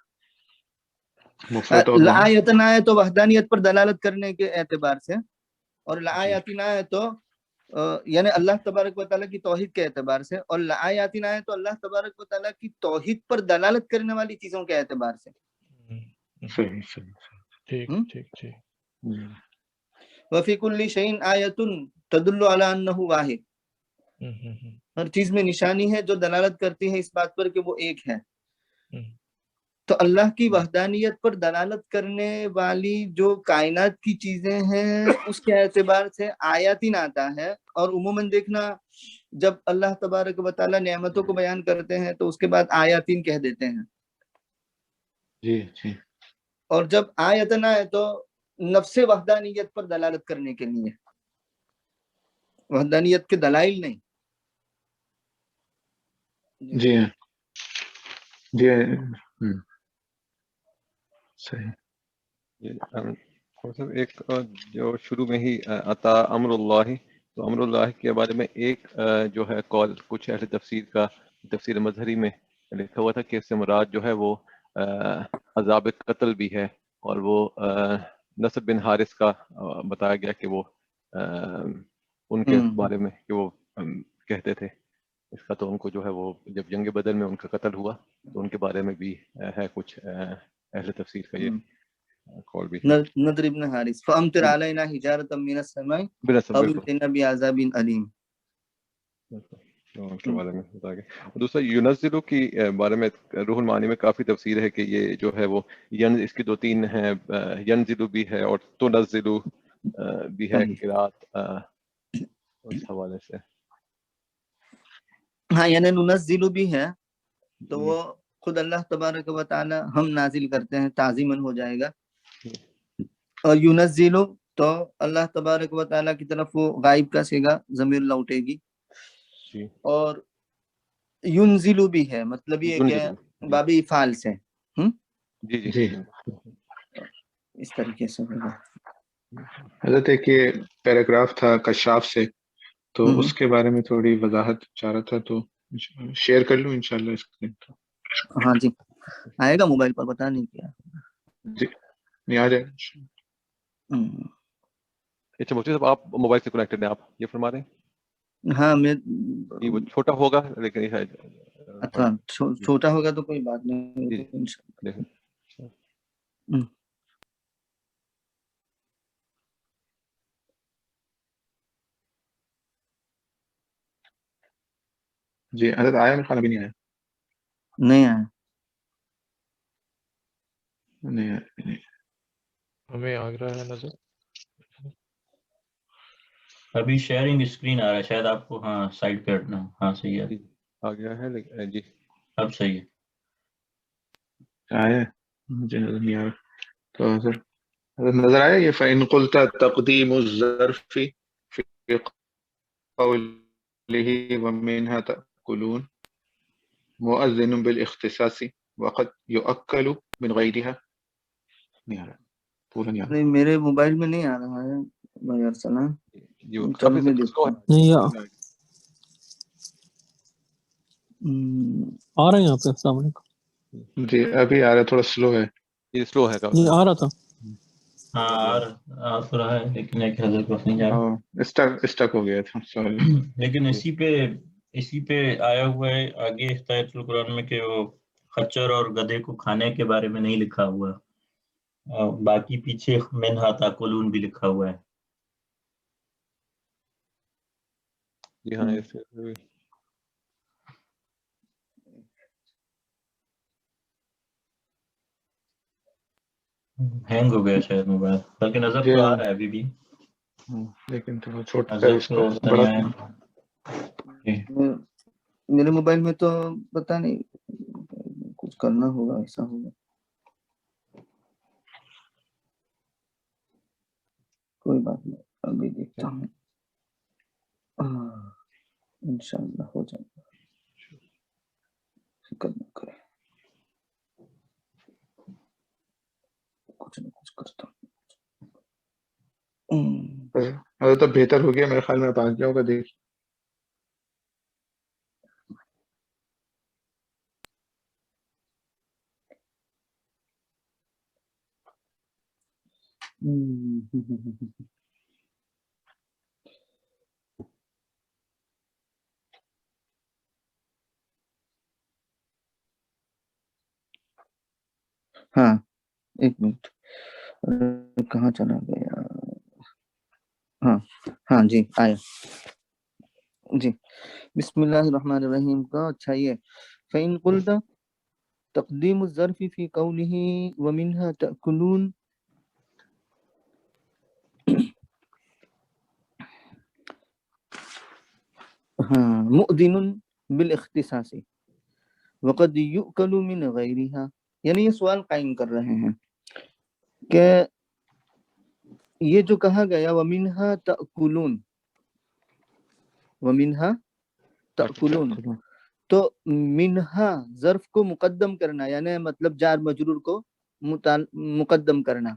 Speaker 1: مفرد اور معا؟
Speaker 2: لآیتن آئے تو وحدانیت پر دلالت کرنے کے اعتبار سے، اور لآیاتن آئے تو یعنی اللہ تبارک و تعالیٰ کی توحید کے اعتبار سے، اور لآیاتن آئے تو اللہ تبارک و تعالیٰ کی توحید پر دلالت کرنے والی چیزوں کے اعتبار سے.
Speaker 1: صحیح صحیح.
Speaker 3: ٹھیک ٹھیک ٹھیک.
Speaker 2: وفی کل شیء آیۃ تدل علی انہ واحد، ہر چیز میں نشانی ہے جو دلالت کرتی ہے اس بات پر کہ وہ ایک ہے. تو اللہ کی وحدانیت پر دلالت کرنے والی جو کائنات کی چیزیں ہیں اس کے اعتبار سے آیاتین آتا ہے. اور عموماً دیکھنا جب اللہ تبارک و تعالیٰ نعمتوں کو بیان کرتے ہیں تو اس کے بعد آیاتین کہہ دیتے ہیں.
Speaker 1: جی جی.
Speaker 2: اور جب آیتن آئے تو نفس وحدانیت پر دلالت کرنے کے لیے، وحدانیت کے دلائل نہیں.
Speaker 1: جی جی صحیح.
Speaker 4: ایک جو شروع میں ہی عطا امر اللہ، تو امر اللہ کے بارے میں ایک جو ہے قول کچھ اہل تفسیر کا، تفسیر مظہری میں لکھا ہوا تھا کہ اس سے مراد جو ہے وہ عذاب قتل بھی ہے، اور وہ نصر بن حارث کا بتایا گیا کہ وہ ان کے بارے میں کہ وہ کہتے تھے اس کا، تو ان کو جو ہے وہ جب جنگ بدر میں ان کا قتل ہوا تو ان کے بارے میں بھی ہے کچھ اہل تفسیر کا یہ قول بھی.
Speaker 2: نضر بن حارث فامطر علینا حجارۃ من السماء او ائتنا بعذاب علیم
Speaker 4: کے بارے میں بتا گیا. دوسرا ینزلو کی بارے میں روح المعانی میں کافی تفسیر ہے کہ یہ جو ہے وہ اس کی 2-3 ہیں، ینزلو بھی ہے اور تنزلو بھی ہے قرات اس حوالے سے.
Speaker 2: ہاں یعنی ننزل بھی ہے تو وہ خود اللہ تبارک و تعالی ہم نازل کرتے ہیں، تعظیماً ہو جائے گا. اور ینزل تو اللہ تبارک و تعالی کی طرف وہ غائب کا صیغہ ضمیر لوٹے گی. اور ینزل بھی ہے، مطلب یہ کہ باب افعال سے
Speaker 1: جی جی
Speaker 2: اس طریقے سے ہوگا.
Speaker 1: حضرت ایک یہ پیراگراف تھا کشاف سے، تو اس کے بارے میں تھوڑی وضاحت چاہ رہا تھا، تو شیئر کر لوں انشاءاللہ اسکرین.
Speaker 2: ہاں جی آئے گا موبائل پر، پتہ نہیں کیا
Speaker 1: جی نہیں آ جائے.
Speaker 4: اچھا مفتی صاحب آپ موبائل سے کنیکٹڈ ہیں، آپ یہ فرما رہے ہیں؟
Speaker 2: ہاں میں
Speaker 4: وہ چھوٹا ہوگا لیکن
Speaker 2: اچھا چھوٹا ہوگا تو کوئی بات نہیں انشاءاللہ.
Speaker 1: جی حضرت آیا میرے خیال ابھی نہیں آیا.
Speaker 2: نہیں آیا
Speaker 1: نہیں
Speaker 3: ہمیں آ رہا ہے نظر.
Speaker 6: ابھی شیئرنگ اسکرین آ رہا ہے شاید آپ کو، ہاں سائڈ پہ ہٹنا. ہاں صحیح ہے
Speaker 4: آ گیا ہے لیکن جی
Speaker 6: اب صحیح ہے.
Speaker 1: آیا مجھے نظر نہیں آ رہا. تو حضرت نظر آیا یہ فَإِن قُلْتَ تَقْدِيمُ الظَّرْفِ فِي قَوْلِهِ وَمِنْهَا تَأْكُلُونَ مُؤَذِّنٌ بِالْاخْتِصَاصِ وَقَدْ يُؤَكَّلُ مِنْ غَيْرِهَا. نہیں آ رہا پورا نہیں آ رہا.
Speaker 2: نہیں میرے موبائل میں نہیں آ رہا ہے بھائی ارسلان.
Speaker 4: کافی
Speaker 2: نہیں آ رہے ہیں آپ. السلام علیکم.
Speaker 1: جی ابھی آ رہا ہے، تھوڑا سلو ہے.
Speaker 4: یہ سلو ہے
Speaker 2: جی آ رہا تھا.
Speaker 6: ہاں آ تو رہا ہے لیکن ایک حضرت کو نہیں جا رہا،
Speaker 1: اسٹک ہو گیا تھا. سوری.
Speaker 6: لیکن اسی پہ آیا ہوا ہے آگے ہدایت القرآن میں کہ وہ خچر اور گدھے کو کھانے کے بارے میں نہیں لکھا ہوا، باقی پیچھے منہا تاکلون بھی لکھا ہوا ہے.
Speaker 4: جی ہاں
Speaker 6: ہینگ ہو گیا شاید موبائل، بلکہ نظر تو آ رہا ہے ابھی بھی
Speaker 1: لیکن تھوڑا چھوٹا ہے،
Speaker 6: نظر
Speaker 1: اس
Speaker 6: تو
Speaker 1: کو
Speaker 6: پتہ
Speaker 1: بڑا
Speaker 6: نہیں آیا.
Speaker 2: میرے موبائل میں تو پتہ نہیں کچھ کرنا ہوگا، ایسا ہوگا. کوئی بات نہیں، ابھی دیکھتا ہوں، انشاءاللہ ہو جائے گا، فکر نہ کریں، کچھ نہ کچھ کرتا ہوں۔
Speaker 1: تو بہتر ہو گیا میرے خیال میں، آپ آ گیا ہوگا دیکھ.
Speaker 2: ہاں ایک منٹ، کہاں چلا گیا؟ ہاں جی آیا جی. بسم اللہ الرحمن الرحیم کا اچھا یہ فَإِن قُلْتَ تقدیم الظرف فی قوله ومنها تأکلون، مؤذن بالاختصاص وقد یؤکل من غیرها، یعنی یہ سوال قائم کر رہے ہیں کہ یہ جو کہا گیا ومنها تأکلون، ومنها تأکلون، تو منہا ظرف کو مقدم کرنا، یعنی مطلب جار مجرور کو مقدم کرنا.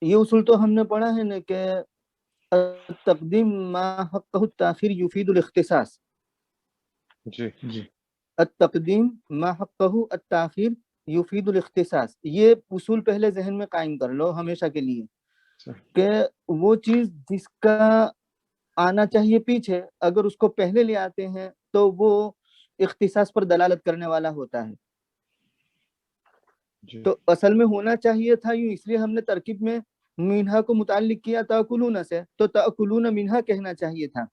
Speaker 2: یہ اصول تو ہم نے پڑھا ہے نا کہ التقدیم ما حقہ التاخیر یفید الاختصاص.
Speaker 4: جی
Speaker 2: التقدیم ما حقہ التاخیر یفید الاختصاص، یہ اصول پہلے ذہن میں قائم کر لو ہمیشہ کے لیے کہ وہ چیز جس کا آنا چاہیے پیچھے، اگر اس کو پہلے لے آتے ہیں تو وہ اختصاص پر دلالت کرنے والا ہوتا ہے. تو اصل میں ہونا چاہیے تھا یوں، اس لیے ہم نے ترکیب میں منہا کو متعلق کیا تاکلون سے، تو تاکلون منہا کہنا چاہیے تھا،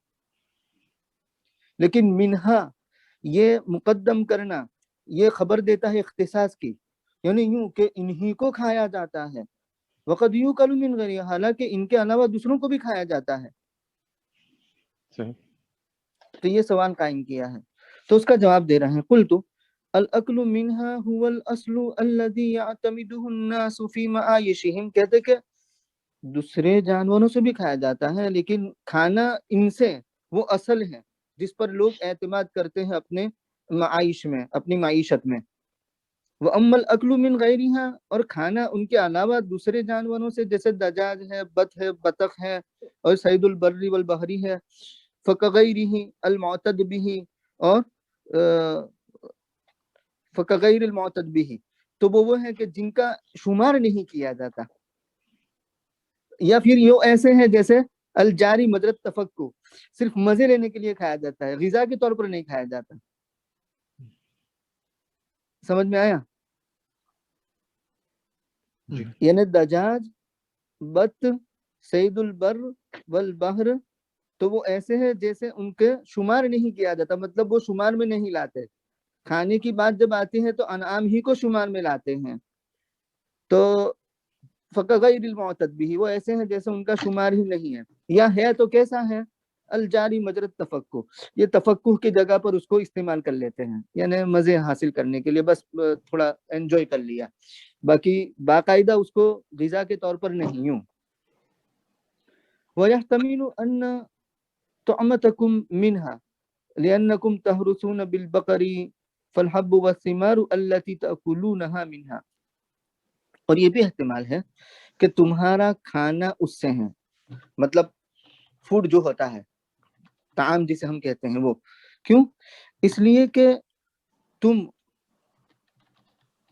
Speaker 2: لیکن منہا یہ مقدم کرنا یہ خبر دیتا ہے اختصاص کی، یعنی یوں کہ انہی کو کھایا جاتا ہے. وقد یؤکل من غیرها، حالانکہ ان کے علاوہ دوسروں کو بھی کھایا جاتا ہے. تو یہ سوال قائم کیا ہے، تو اس کا جواب دے رہے ہیں. قلت الاکل منها هو الاصل الذي يعتمده الناس في معايشهم، کہتے کہ دوسرے جانوروں سے بھی کھایا جاتا ہے لیکن کھانا ان سے وہ اصل ہے جس پر لوگ اعتماد کرتے ہیں اپنے معائش میں، اپنی معیشت میں. وَأَمَّا الْأَكْلُ مِنْ غَيْرِهَا، اور کھانا ان کے علاوہ دوسرے جانوروں سے جیسے دجاج ہے، بطخ ہے اور صید البر والبحری ہے، فَكَغَيْرِهِ الْمُعْتَدْ بِهِ، اور فَكَغَيْرِ الْمُعْتَدْ بِهِ، تو وہ ہیں کہ جن کا شمار نہیں کیا جاتا، یا پھر یہ ایسے ہیں جیسے الجاری مجرد تفکو، صرف مزے لینے کے لیے کھایا جاتا ہے، غذا کے طور پر نہیں کھایا جاتا. سمجھ میں آیا؟ یعنی دجاج، بط، صید البر والبحر، تو وہ ایسے ہیں جیسے ان کے شمار نہیں کیا جاتا، مطلب وہ شمار میں نہیں لاتے. کھانے کی بات جب آتی ہے تو انعام ہی کو شمار میں لاتے ہیں. تو فَكَغَيْرِ الْمُعْتَدْ بِهِ، وہ ایسے ہیں جیسے ان کا شمار ہی نہیں ہے، یا ہے تو کیسا ہے؟ الجاری مجرد تفقہ، یہ تفقہ کی جگہ پر اس کو استعمال کر لیتے ہیں، یعنی مزے حاصل کرنے کے لیے، بس تھوڑا انجوائے کر لیا، باقی باقاعدہ اس کو غذا کے طور پر نہیں. یوں وَيَحْتَمِلُ أَنَّ طُعْمَتَكُمْ مِنْهَا لِأَنَّكُمْ تَحْرُسُونَ بِالْبَقَرِ فَالْحَبُّ وَالثِّمَارُ الَّتِي تَأْكُلُونَهَا مِنْهَا، اور یہ بھی احتمال ہے کہ تمہارا کھانا اس سے ہے، مطلب فوڈ جو ہوتا ہے، طعام جسے ہم کہتے ہیں، وہ کیوں؟ اس لیے کہ تم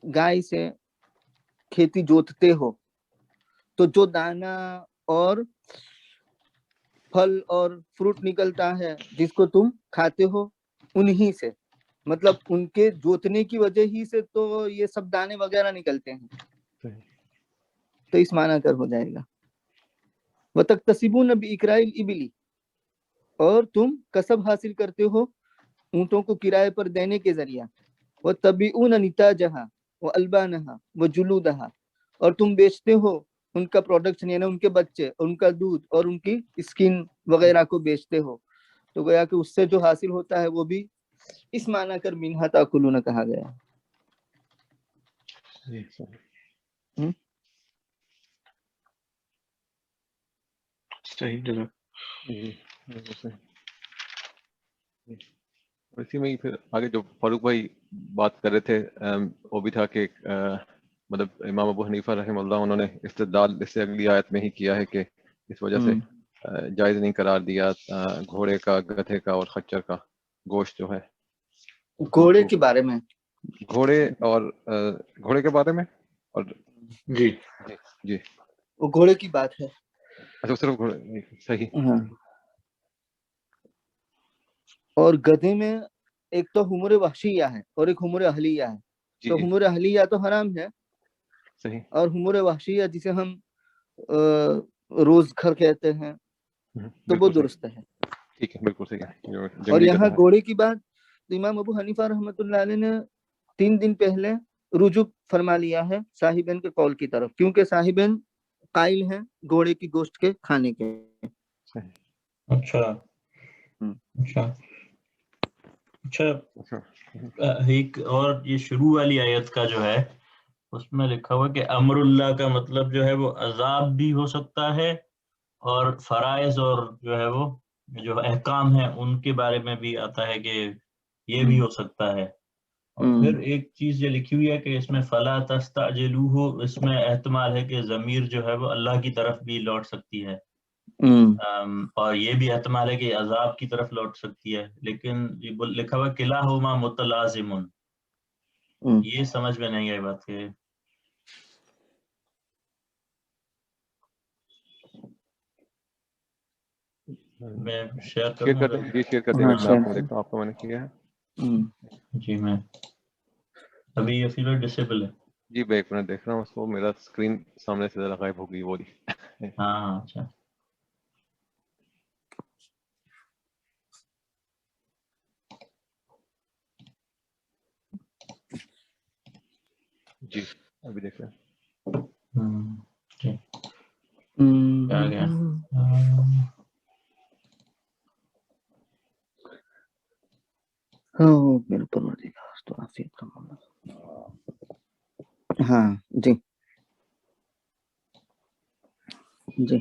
Speaker 2: گائے سے کھیتی جوتتے ہو تو جو دانا اور پھل اور فروٹ نکلتا ہے جس کو تم کھاتے ہو انہی سے، مطلب ان کے جوتنے کی وجہ ہی سے تو یہ سب دانے وغیرہ نکلتے ہیں. تو اس معنی کر ہو جائے گا. وَتَكْتَسِبُونَ بِإِكْرَاءِ الْإِبِلِ، اور تم کسب حاصل کرتے ہو اونٹوں کو کرائے پر دینے کے ذریعہ. وَتَبِعُونَ نِتَاجَهَا وَأَلْبَانَهَا وَجُلُودَهَا، اور تم بیچتے ہو ان کا پروڈکشن، یعنی ان کے بچے، ان کا دودھ اور ان کی اسکن وغیرہ کو بیچتے ہو. تو گویا کہ اس سے جو حاصل ہوتا ہے وہ بھی اس معنی کر منہا تاکلون کہا گیا.
Speaker 1: صحیح جزاک.
Speaker 4: جی بالکل صحیح. اسی میں ہی پھر آگے جو فاروق بھائی بات کر رہے تھے وہ بھی تھا کہ مطلب امام ابو حنیفہ رحمہ اللہ انہوں نے استدلال اس سے اگلی آیت میں ہی کیا ہے کہ اس وجہ سے جائز نہیں قرار دیا گھوڑے کا، گدھے کا اور خچر کا گوشت جو ہے.
Speaker 2: گھوڑے کے بارے میں،
Speaker 4: گھوڑے کے بارے میں اور
Speaker 1: جی
Speaker 4: جی
Speaker 2: وہ گھوڑے کی بات ہے.
Speaker 4: اچھا صرف گھوڑے، صحیح.
Speaker 2: ہاں. اور گدھے میں ایک تو حمر وحشیہ ہے اور ایک حمر اہلیہ ہے. تو حمر اہلیہ تو حرام ہے،
Speaker 4: صحیح.
Speaker 2: اور حمر وحشیہ جسے ہم روز گھر کہتے ہیں تو وہ درست ہے.
Speaker 4: ٹھیک ہے، بالکل صحیح.
Speaker 2: اور یہاں گھوڑے کی بات تو امام ابو حنیفہ رحمۃ اللہ علیہ نے 3 دن پہلے رجوع فرما لیا ہے صاحبین کے قول کی طرف، کیونکہ صاحبین قائل ہیں گھوڑے کی گوشت کے کھانے کے.
Speaker 6: اچھا اچھا اچھا. ایک اور یہ شروع والی آیت کا جو ہے اس میں لکھا ہوا کہ امر اللہ کا مطلب جو ہے وہ عذاب بھی ہو سکتا ہے، اور فرائض اور جو ہے وہ جو احکام ہیں ان کے بارے میں بھی آتا ہے کہ یہ بھی ہو سکتا ہے. اور پھر ایک چیز یہ لکھی ہوئی ہے کہ اس میں فلا تستعجلوہ، اس میں احتمال ہے کہ ضمیر جو ہے وہ اللہ کی طرف بھی لوٹ سکتی ہے، اور یہ بھی احتمال ہے کہ عذاب کی طرف لوٹ سکتی ہے. لیکن یہ لکھا ہوا کلاہما متلازم، یہ سمجھ میں نہیں آئی بات کہ میں شیئر کروں گا.
Speaker 4: جی شیئر کر دیں گے. میں آپ کو دیکھتا ہوں، آپ کو میں نے کیا ہے.
Speaker 6: جی میں ابھی یہ فیلر ڈسیبل ہے.
Speaker 4: جی میں ایک منٹ دیکھ رہا ہوں اس کو، میرا اسکرین سامنے سے ذرا غائب ہو گئی وہ.
Speaker 6: ہاں اچھا.
Speaker 4: جی ابھی دیکھ رہے ہیں.
Speaker 6: آ گیا.
Speaker 2: ہاں جی جی.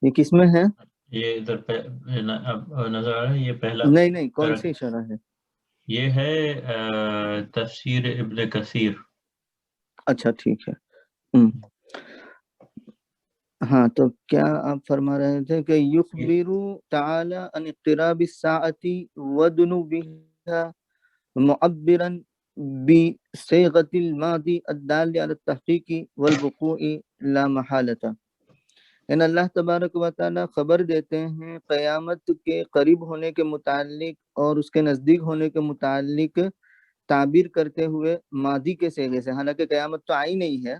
Speaker 2: یہ کس میں ہے؟
Speaker 6: یہ ادھر نظر آ رہا ہے، یہ پہلا
Speaker 2: نہیں کون سی شرح ہے؟
Speaker 6: یہ ہے تفسیر ابن کثیر.
Speaker 2: اچھا ٹھیک ہے. ہاں تو کیا آپ فرما رہے تھے کہ یخبر تعالی عن اقتراب الساعة ودنوبها معبرا بصيغة الماضي الدال على التحقيق والوقوع لا محالة. یعنی اللہ تبارک و تعالی خبر دیتے ہیں قیامت کے قریب ہونے کے متعلق اور اس کے نزدیک ہونے کے متعلق تعبیر کرتے ہوئے ماضی کے صیغے سے، حالانکہ قیامت تو آئی نہیں ہے،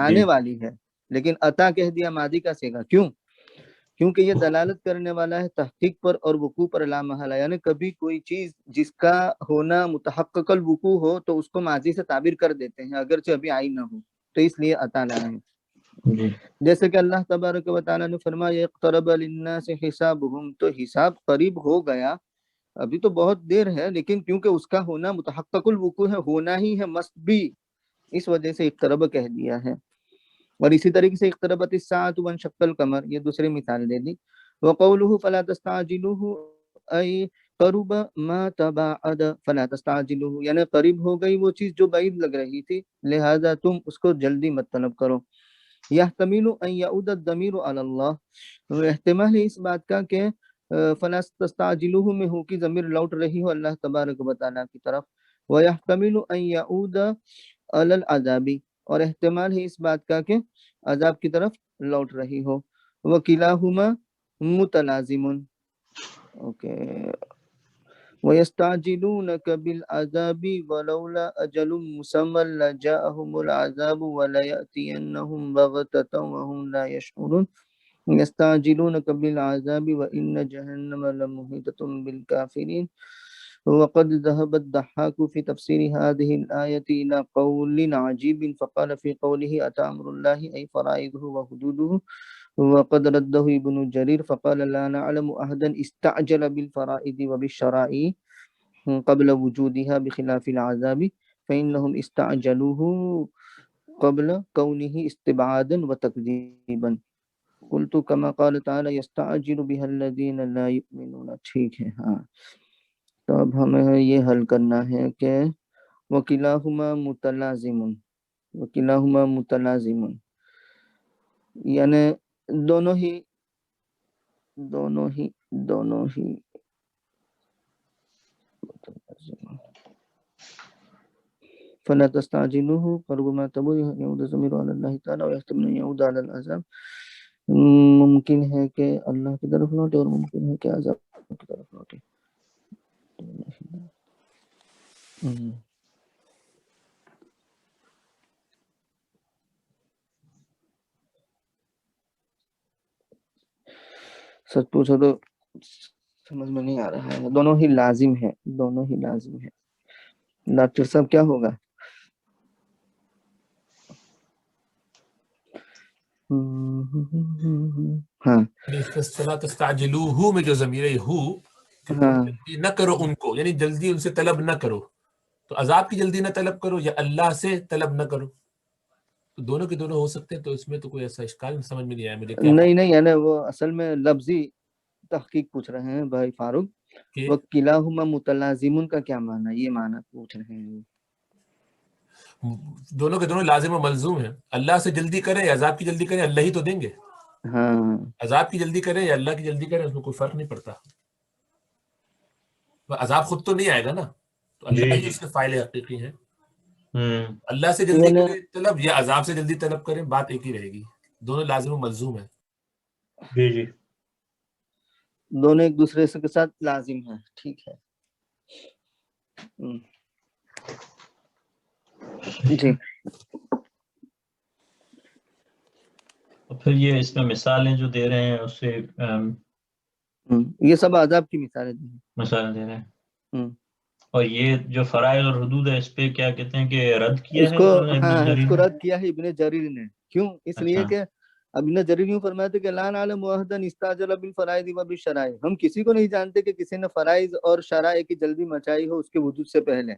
Speaker 2: آنے والی ہے، لیکن عطا کہہ دیا ماضی کا صیغہ. کیونکہ یہ دلالت کرنے والا ہے تحقیق پر اور وقوع پر لا محالہ. یعنی کبھی کوئی چیز جس کا ہونا متحقق الوقوع ہو تو اس کو ماضی سے تعبیر کر دیتے ہیں اگرچہ ابھی آئی نہ ہو، تو اس لیے عطا لائے ہیں. جیسے کہ اللہ تبارک و تعالیٰ نے فرمایا اقترب للناس حسابهم، تو حساب قریب ہو گیا، ابھی تو بہت دیر ہے، لیکن کیونکہ اس کا ہونا متحقق الوقوع ہے، ہونا ہی ہے مست بھی، اس وجہ سے اقترب کہہ دیا ہے. اور اسی طریقے سے اقتربت الساعة وانشق القمر، یہ دوسری مثال دے دی. وقوله فلا تستعجلوه ای قرب ما تباعد فلا تستعجلوه، یعنی قریب ہو گئی وہ چیز جو بعید لگ رہی تھی، لہذا تم اس کو جلدی مت طلب کرو. یحتمل ان یعود الضمیر علی اللہ، احتمال ہے اس بات کا کہ فلا تستعجلوه میں ہو کی ضمیر لوٹ رہی ہو اللہ تبارک و تعالیٰ کی طرف. ویحتمل ان یعود علی العذاب، اور احتمال ہے اس بات کا کہ عذاب کی طرف لوٹ رہی ہو. وکلاہما متلازم. اوکے. وَيَسْتَعْجِلُونَكَ بِالْعَذَابِ وَلَوْلَا أَجَلٌ مُّسَمًّى لَجَاءَهُمُ الْعَذَابُ وَلَيَأْتِيَنَّهُمْ بَغْتَةً وَهُمْ لَا يَشْعُرُونَ. يَسْتَعْجِلُونَكَ بِالْعَذَابِ وَإِنَّ جَهَنَّمَ لَمُحِيطَةٌ بِالْكَافِرِينَ. وقد ذهب الضحاك في تفسير هذه الآية إلى قول عجيب فقال في قوله أتى أمر الله أي فرائضه وحدوده. وقد رده ابن جرير فقال لا نعلم أحدا استعجل بالفرائض وبالشرائع قبل وجودها بخلاف العذاب فإنهم استعجلوه قبل كونه استبعادا وتكذيبا. قلت كما قال تعالى يستعجل بها الذين لا يؤمنون. ٹھیک ہے ہاں. تو اب ہمیں یہ حل کرنا ہے کہ وکلاہما متلازم، وکلاہما متلازم یعنی دونوں ہی فلا تستعجلوه فربما تبو يعود الضمير على الله تعالى ويحتمل ان يعود على العذاب. ممکن ہے کہ اللہ کی طرف لوٹے اور ممکن ہے کہ عذاب کی طرف لوٹے. سچ پوچھو تو سمجھ میں نہیں آ رہا ہے. دونوں ہی لازم ہے، دونوں ہی لازم ہے. ڈاکٹر صاحب کیا ہوگا؟ ہاں
Speaker 5: فلا تستعجلوه میں جو ضمیر ہے ہو کہ تم جلدی نہ کرو ان کو، یعنی جلدی ان سے طلب نہ کرو. تو عذاب کی جلدی نہ طلب کرو یا اللہ سے طلب نہ کرو، تو دونوں کے دونوں ہو سکتے ہیں. تو اس میں تو کوئی ایسا اشکال سمجھ میں نہیں آیا مجھے.
Speaker 2: نہیں یعنی وہ اصل میں لفظی تحقیق پوچھ رہے ہیں بھائی فاروق. وکلاہما متلازمون کا کیا معنی؟ یہ معنی پوچھ رہے ہیں.
Speaker 5: دونوں کے دونوں لازم و ملزوم ہیں. اللہ سے جلدی کریں یا عذاب کی جلدی کریں، اللہ ہی تو دیں گے.
Speaker 2: ہاں
Speaker 5: عذاب کی جلدی کریں یا اللہ کی جلدی کریں، اس میں کوئی فرق نہیں پڑتا. عذاب خود تو نہیں آئے گا نا، تو اللہ ہی اس کے فاعل حقیقی ہیں. اللہ سے جلدی کریں طلب یا عذاب سے جلدی طلب کریں، بات ایک ہی رہے گی. دونوں لازم و ملزوم ہیں.
Speaker 6: جی
Speaker 2: دونوں ایک دوسرے کے ساتھ لازم ہیں. ٹھیک ہے جی.
Speaker 6: پھر یہ اس میں مثالیں جو دے رہے ہیں اس سے
Speaker 2: یہ سب عذاب کی مثالیں دی ہیں،
Speaker 6: مثالیں دے رہے ہیں. اور یہ جو فرائض اور حدود ہے اس پہ کیا کہتے ہیں کہ رد کیا
Speaker 2: اس
Speaker 6: ہے
Speaker 2: کو
Speaker 6: ابن جریر
Speaker 2: اس کو
Speaker 6: نے؟
Speaker 2: رد کیا ہے ابن جریر نے. کیوں؟ اس لیے کہ ابن جریر یوں فرماتے کہ لا نعلم احدا استعجل بالفرائض وبالشرائع. ہم کسی کو نہیں جانتے کہ کسی نے فرائض اور شرائع کی جلدی مچائی ہو اس کے وجود سے پہلے.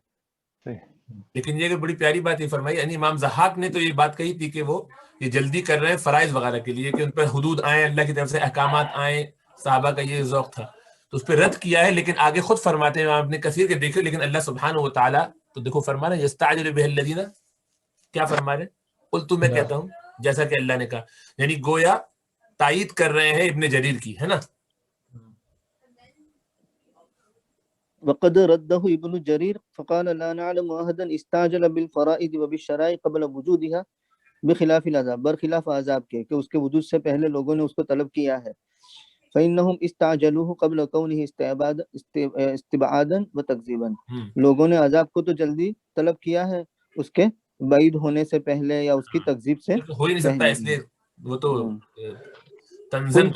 Speaker 5: لیکن یہ بڑی پیاری بات یہ فرمائی، یعنی امام ضحاک نے تو یہ بات کہی تھی کہ وہ یہ جلدی کر رہے ہیں فرائض وغیرہ کے لیے کہ ان پر حدود آئیں، اللہ کی طرف سے احکامات آئیں. صحابہ کا یہ ذوق تھا تو اس پہ رد کیا ہے. لیکن آگے خود فرماتے ہیں امام ابن کثیر کے دیکھو، لیکن اللہ سبحانہ و تعالیٰ تو دیکھو فرما رہے ہیں یستعجل بہ الذین، کیا فرما رہے ہیں؟ قلت میں کہتا ہوں جیسا کہ اللہ نے کہا، یعنی گویا تائید کر رہے ہیں ابن جریر کی، ہے نا.
Speaker 2: وقد رده ابن جریر فقال لا نعلم احدا استعجل بالفرائض وبالشرائع قبل وجودها بخلاف العذاب، برخلاف عذاب کے کہ اس کے وجود سے پہلے لوگوں نے اس کو طلب کیا ہے. فإنهم استعجلوه قبل كونه استبعادا وتكذيبا. لوگوں نے عذاب کو تو جلدی طلب کیا ہے اس کے بعید ہونے سے پہلے یا اس کی تکذیب سے
Speaker 5: ہو ہی نہیں سکتا، اس لیے وہ تو تنزل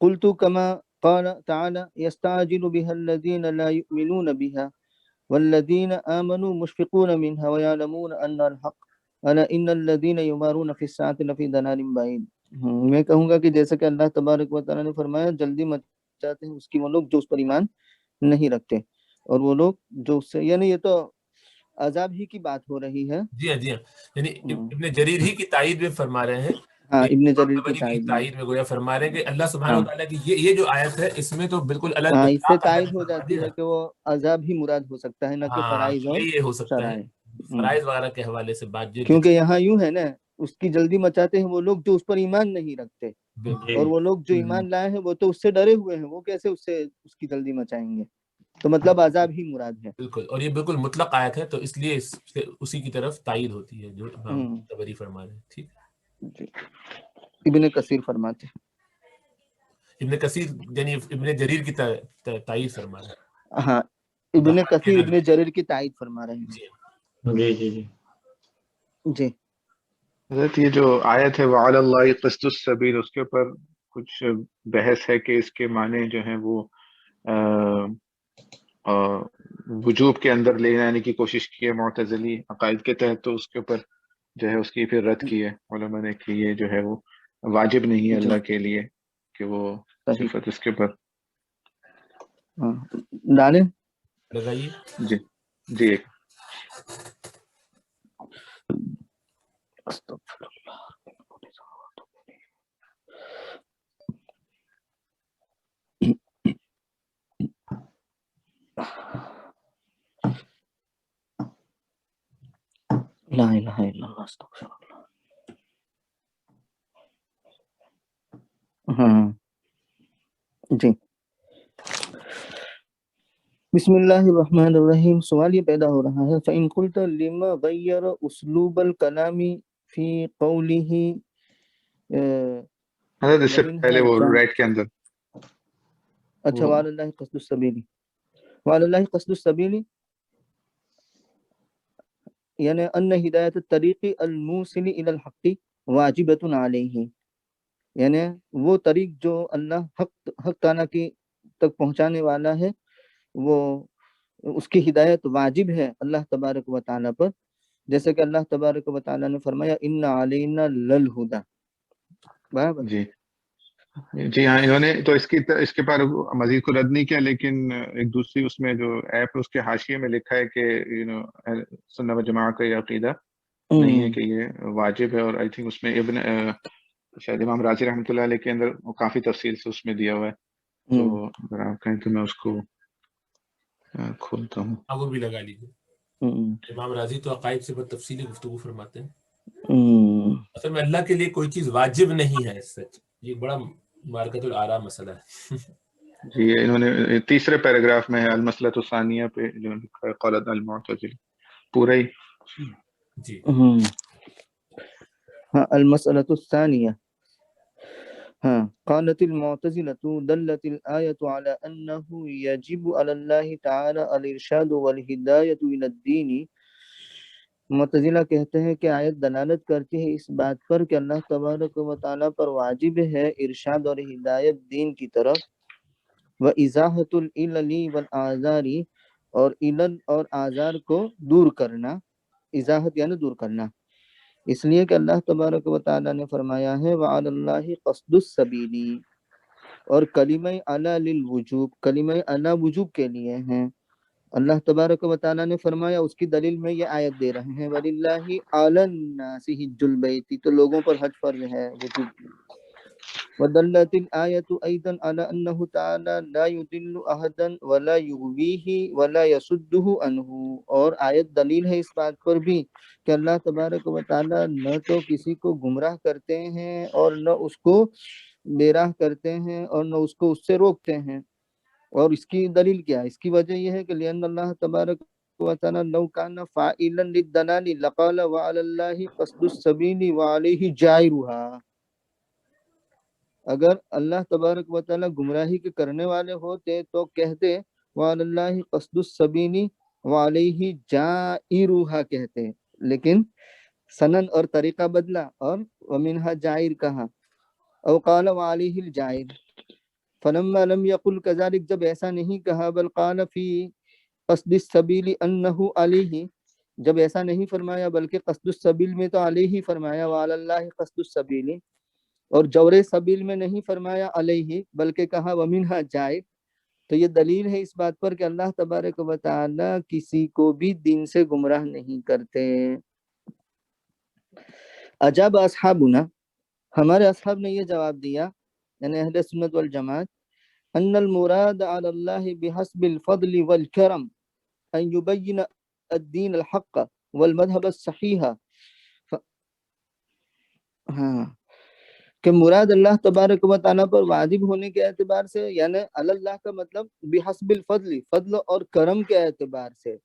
Speaker 2: قلت كما قال تعالى يستعجل بها الذين لا يؤمنون بها والذين آمنوا مشفقون منها ويعلمون أن الحق ألا إن الذين يمارون في الساعة لفي ضلال بعيد. میں کہوں گا کہ جیسا کہ اللہ تبارک و تعالیٰ نے فرمایا جلدی مچاتے ہیں اس کی وہ لوگ جو اس پر ایمان نہیں رکھتے، اور وہ لوگ جو اس سے، یعنی یہ تو عذاب ہی کی بات ہو رہی ہے.
Speaker 5: جی ہاں جی ہاں، یعنی ابن جریر ہی کی تائید میں فرما رہے ہیں.
Speaker 2: ہاں ابن جریر کی
Speaker 5: تائید میں گویا فرما رہے ہیں کہ اللہ سبحانہ و تعالیٰ کی یہ جو آیت ہے اس میں تو بالکل الگ
Speaker 2: اس سے تائید ہو جاتی ہے کہ وہ عذاب ہی مراد ہو سکتا ہے، نہ کہ فرائض اور
Speaker 5: یہ ہو سکتا ہے فرائض وغیرہ کے حوالے سے بات.
Speaker 2: کیونکہ یہاں یوں ہے نا اس کی جلدی مچاتے ہیں وہ لوگ جو اس پر ایمان نہیں رکھتے، اور وہ لوگ جو ایمان لائے ہیں وہ تو اس سے ڈرے ہوئے ہیں، وہ کیسے اس کی جلدی مچائیں گے؟ تو مطلب عذاب ہی مراد ہے.
Speaker 5: بالکل، اور یہ بالکل مطلق آیت ہے تو اس لیے اسی کی طرف تائید ہوتی ہے جو امام طبری فرما رہے ہیں. ٹھیک
Speaker 2: جی. ابن کثیر فرماتے ہیں،
Speaker 5: ابن کثیر یعنی ابن جریر کی تائید فرما رہے ہیں.
Speaker 2: ہاں ابن کثیر ابن جریر کی تائید فرما رہے ہیں.
Speaker 6: جی جی جی
Speaker 2: جی.
Speaker 1: حضرت یہ جو آیت ہے وعلی اللہ قسط السبیل، اس کے اوپر کچھ بحث ہے کہ اس کے معنی جو ہیں وہ وجوب کے اندر لے جانے کی کوشش کی ہے معتزلی عقائد کے تحت، تو اس کے اوپر جو ہے اس کی پھر رد کی ہے علماء نے کہ یہ جو ہے وہ واجب نہیں ہے اللہ کے لیے کہ وہ صفت اس کے اوپر
Speaker 2: ڈالیں.
Speaker 5: لگائیے.
Speaker 1: جی جی ایک
Speaker 2: لا الہ الا اللہ استغفر اللہ. ہاں جی. بسم اللہ الرحمن الرحیم. سوال یہ پیدا ہو رہا ہے فَإِن قُلْتَ لِمَ غَيَّرَ أُسْلُوبَ الْكَلَامِ فِي قَوْلِهِ
Speaker 1: حضرت اس سے پہلے وہ رائٹ کے اندر
Speaker 2: اچھا وعلی اللہ قصد السبیل. وعلی اللہ قصد السبیل یعنی ان ہدایت الطریق الموصل الى الحق واجبۃ علیہ، یعنی وہ طریق جو اللہ حق تعالیٰ کی تک پہنچانے والا ہے وہ اس کی ہدایت واجب ہے اللہ تبارک و تعالیٰ پر، جیسے کہ اللہ تبارک و تعالیٰ نے فرمایا ان علینا للہدی. برابر
Speaker 1: جی جی ہاں. انہوں نے تو اس کے پر مزید کو رد نہیں کیا، لیکن ایک دوسری اس میں جو ایپ اس کے حاشیے میں لکھا ہے کہ سنت و جماعت کا یہ عقیدہ نہیں ہے کہ یہ واجب ہے، اور آئی تھنک اس میں ابن شاید امام رازی رحمۃ اللہ علیہ کے اندر وہ کافی تفصیل سے اس میں دیا ہوا ہے. تو اگر آپ کہیں تو میں اس کو کھولتا ہوں.
Speaker 5: وہ بھی لگا لیجیے. امام رازی تو عقائد سے بہت تفصیلی گفتگو فرماتے ہیں. اصل میں اللہ کے لیے کوئی چیز واجب نہیں ہے، سچ یہ بڑا مارکت الآراء مسئلہ ہے.
Speaker 1: جی انہوں نے تیسرے پیراگراف میں ہے المسئلۃ الثانیہ پہ جو لکھا ہے قالت المعتزلہ پورا ہی.
Speaker 5: جی
Speaker 2: ہاں المسئلۃ الثانیہ. ہاں قالت المعتزلة دلت الآية على أنه يجب على الله تعالى الإرشاد والهداية إلى الدين. معتزلہ کہتے ہیں کہ آیت دلالت کرتی ہے اس بات پر کہ اللہ تبارک و تعالیٰ پر واجب ہے ارشاد اور ہدایت دین کی طرف، وَإِزَاحَةُ الْعِلَلِ وَالْآزَارِ اور علل اور آزار کو دور کرنا. ازاحت یعنی دور کرنا، اس لیے کہ اللہ تبارک و تعالیٰ نے فرمایا ہے وَعَلَى اللَّهِ قَصْدُ السَّبِيلِ، اور کلمہ علی للوجوب، کلمہ علی وجوب کے لیے ہیں. اللہ تبارک و تعالیٰ نے فرمایا، اس کی دلیل میں یہ آیت دے رہے ہیں وَلِلَّهِ عَلَى النَّاسِ حِجُّ الْبَيْتِ، تو لوگوں پر حج فرض ہے وجوب. وَدَلَّتِ الْآيَةُ أَيْضًا عَلَى أَنَّهُ تَعَالَى لَا يُضِلُّ أَحَدًا وَلَا يُغْوِيهِ وَلَا يَصُدُّهُ عَنْهُ، اور آیت دلیل ہے اس بات پر بھی کہ اللہ تبارک و تعالیٰ نہ تو کسی کو گمراہ کرتے ہیں اور نہ اس کو بے راہ کرتے ہیں اور نہ اس کو اس سے روکتے ہیں. اور اس کی دلیل کیا ہے؟ اس کی وجہ یہ ہے کہ لأن اللہ تبارک و تعالیٰ لو کان فاعلا للدلال لقال وعلى الله قصد السبيل وعليه جائرها. اگر اللہ تبارک و تعالیٰ گمراہی کے کرنے والے ہوتے تو کہتے وعلى الله قصد السبيل وعليه جائرها کہتے، لیکن سنن اور طریقہ بدلا اور ومنها جائر کہا، او قال وعليه الجائر. فلما لم يقل كذلك، جب ایسا نہیں کہا، بل قال في قصد السبيل انه عليه، جب ایسا نہیں فرمایا بلکہ قصد السبیل میں تو علیہ فرمایا وعلى الله قصد السبيل، اور جور سبیل میں نہیں فرمایا علیہ بلکہ کہا ومنها جائر. تو یہ دلیل ہے اس بات پر کہ اللہ تبارک و تعالی کسی کو بھی دین سے گمراہ نہیں کرتے. اجاب اصحابنا، ہمارے اصحاب نے یہ جواب دیا یعنی اہل سنت والجماعت، ان المراد علی اللہ بحسب الفضل والکرم ان یبین الدین الحق والمذہب الصحیح. ہاں کہ مراد اللہ تبارک و تعالیٰ پر واجب ہونے کے اعتبار سے، یعنی اللہ کا مطلب بحسب الفضل، فضل اور کرم کے اعتبار سے،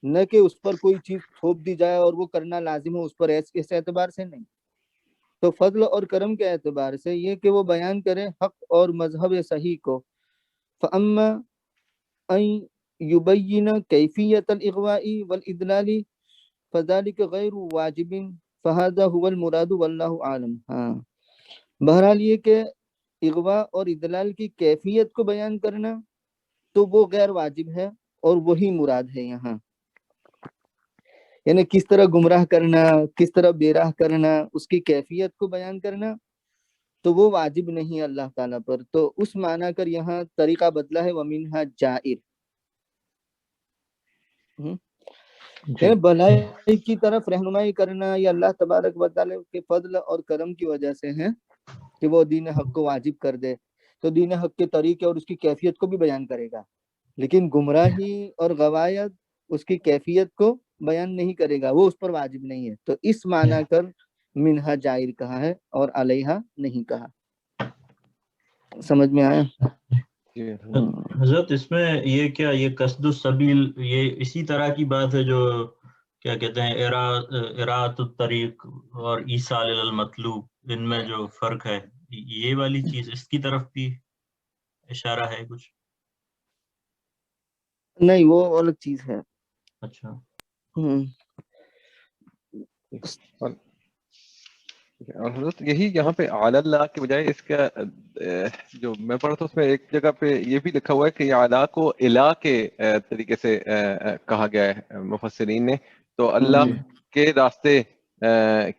Speaker 2: نہ کہ اس پر کوئی چیز تھوپ دی جائے اور وہ کرنا لازم ہو، اس پر اس اعتبار سے نہیں. تو فضل اور کرم کے اعتبار سے یہ کہ وہ بیان کریں حق اور مذہب صحیح کو. فَأَمَّا أَن يُبَيِّنَ كَيْفِيَّةَ الْإِغْوَاءِ وَالْإِضْلَالِ فَذَلِكَ غَيْرُ وَاجِبٍ فَهَذَا هُوَ الْمُرَادُ وَاللَّهُ أَعْلَمُ. ہاں بہرحال یہ کہ اغوا اور اضلال کی کیفیت کو بیان کرنا تو وہ غیر واجب ہے اور وہی مراد ہے یہاں، یعنی کس طرح گمراہ کرنا، کس طرح بے راہ کرنا، اس کی کیفیت کو بیان کرنا تو وہ واجب نہیں اللہ تعالیٰ پر. تو اس معنی کر یہاں طریقہ بدلا ہے ومنها جائر، یعنی بھلائی کی طرف رہنمائی کرنا یہ اللہ تبارک و تعالیٰ کے فضل اور کرم کی وجہ سے ہے کہ وہ دین حق کو واجب کر دے، تو دین حق کے طریقے اور اس کی کیفیت کو بھی بیان کرے گا، لیکن گمراہی اور غوایت اس کی کیفیت کو بیان نہیں کرے گا وہ اس پر واجب نہیں ہے، تو اس معنی کر منہا جائر کہا ہے اور علیہا نہیں کہا. سمجھ میں آیا؟
Speaker 6: حضرت اس میں یہ کیا یہ قصد السبیل یہ اسی طرح کی بات ہے جو کیا کہتے ہیں اراۃ الطریق اور ایصال المطلوب، ان میں جو فرق ہے یہ والی چیز اس کی طرف بھی اشارہ ہے کچھ؟
Speaker 2: نہیں وہ الگ چیز ہے.
Speaker 6: اچھا
Speaker 4: اور حضرت یہی یہاں پہ علی اللہ کے بجائے اس کا جو میں پڑھا تھا اس میں ایک جگہ پہ یہ بھی لکھا ہوا ہے کہ یہ اللہ کو الہ کے طریقے سے کہا گیا ہے مفسرین نے، تو اللہ کے راستے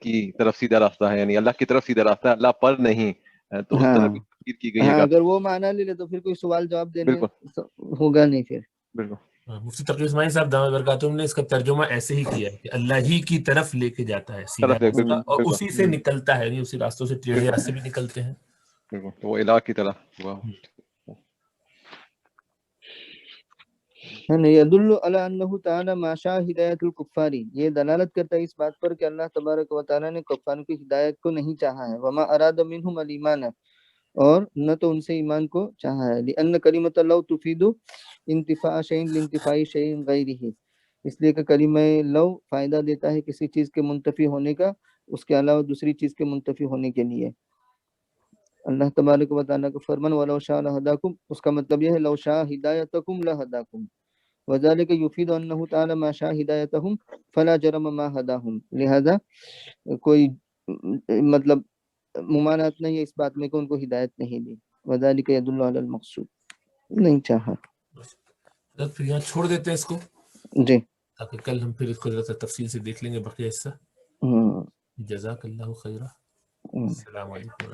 Speaker 4: کی طرف سیدھا راستہ ہے، یعنی اللہ کی طرف سیدھا راستہ ہے، اللہ پر نہیں، تو اس طرح بھی تفسیر کی گئی ہے.
Speaker 2: اگر وہ معنی لے لے تو پھر کوئی سوال جواب دینے
Speaker 4: بالکل
Speaker 2: ہوگا نہیں پھر.
Speaker 4: بالکل.
Speaker 5: مفتی تقی اسماعیل صاحب دامت برکاتہم نے اس کا ترجمہ ایسے ہی کیا ہے کہ اللہ ہی کی طرف لے کے جاتا ہے سیدھا راستہ اور اسی سے نکلتا ہے، نہیں اسی راستوں سے ٹیڑھے راستے بھی نکلتے ہیں.
Speaker 4: بالکل تو وہ الہ کی طرح ہوا.
Speaker 2: یدل علی انہ تعالی ما شاء ہدایت الکفار، یہ دلالت کرتا ہے اس بات پر کہ اللہ تبارک و تعالی نے کفاروں کی ہدایت کو نہیں چاہا ہے. وما اراد منہم الایمان، اور نہ تو ان سے ایمان کو چاہا ہے. لأن کلمۃ لو تفید انتفاع شیء لانتفاع شیء غیرہ، اس لیے کہ کلمہ لو فائدہ دیتا ہے کسی چیز کے منتفی ہونے کا اس کے علاوہ دوسری چیز کے منتفی ہونے کے لیے. اللہ تبارک و تعالیٰ کا فرمان ولو شاء لہداکم، اس کا مطلب یہ ہے لو شاء ہدایتکم لہداکم، وذالک یفید انہ تعالی ما شاء ہدایتہم فلا جرم ما ہداہم، لہذا کوئی مطلب ممانعت نہیں ہے اس بات میں کہ ان کو ہدایت نہیں دی. وذالک یدل علی المقصود، نہیں چاہا.
Speaker 5: پھر یہاں چھوڑ دیتے ہیں اس کو
Speaker 2: جی،
Speaker 5: تاکہ کل ہم پھر اس کو ذرا تفصیل سے دیکھ لیں گے بقیہ حصہ. جزاک اللہ خیرہ. السلام علیکم.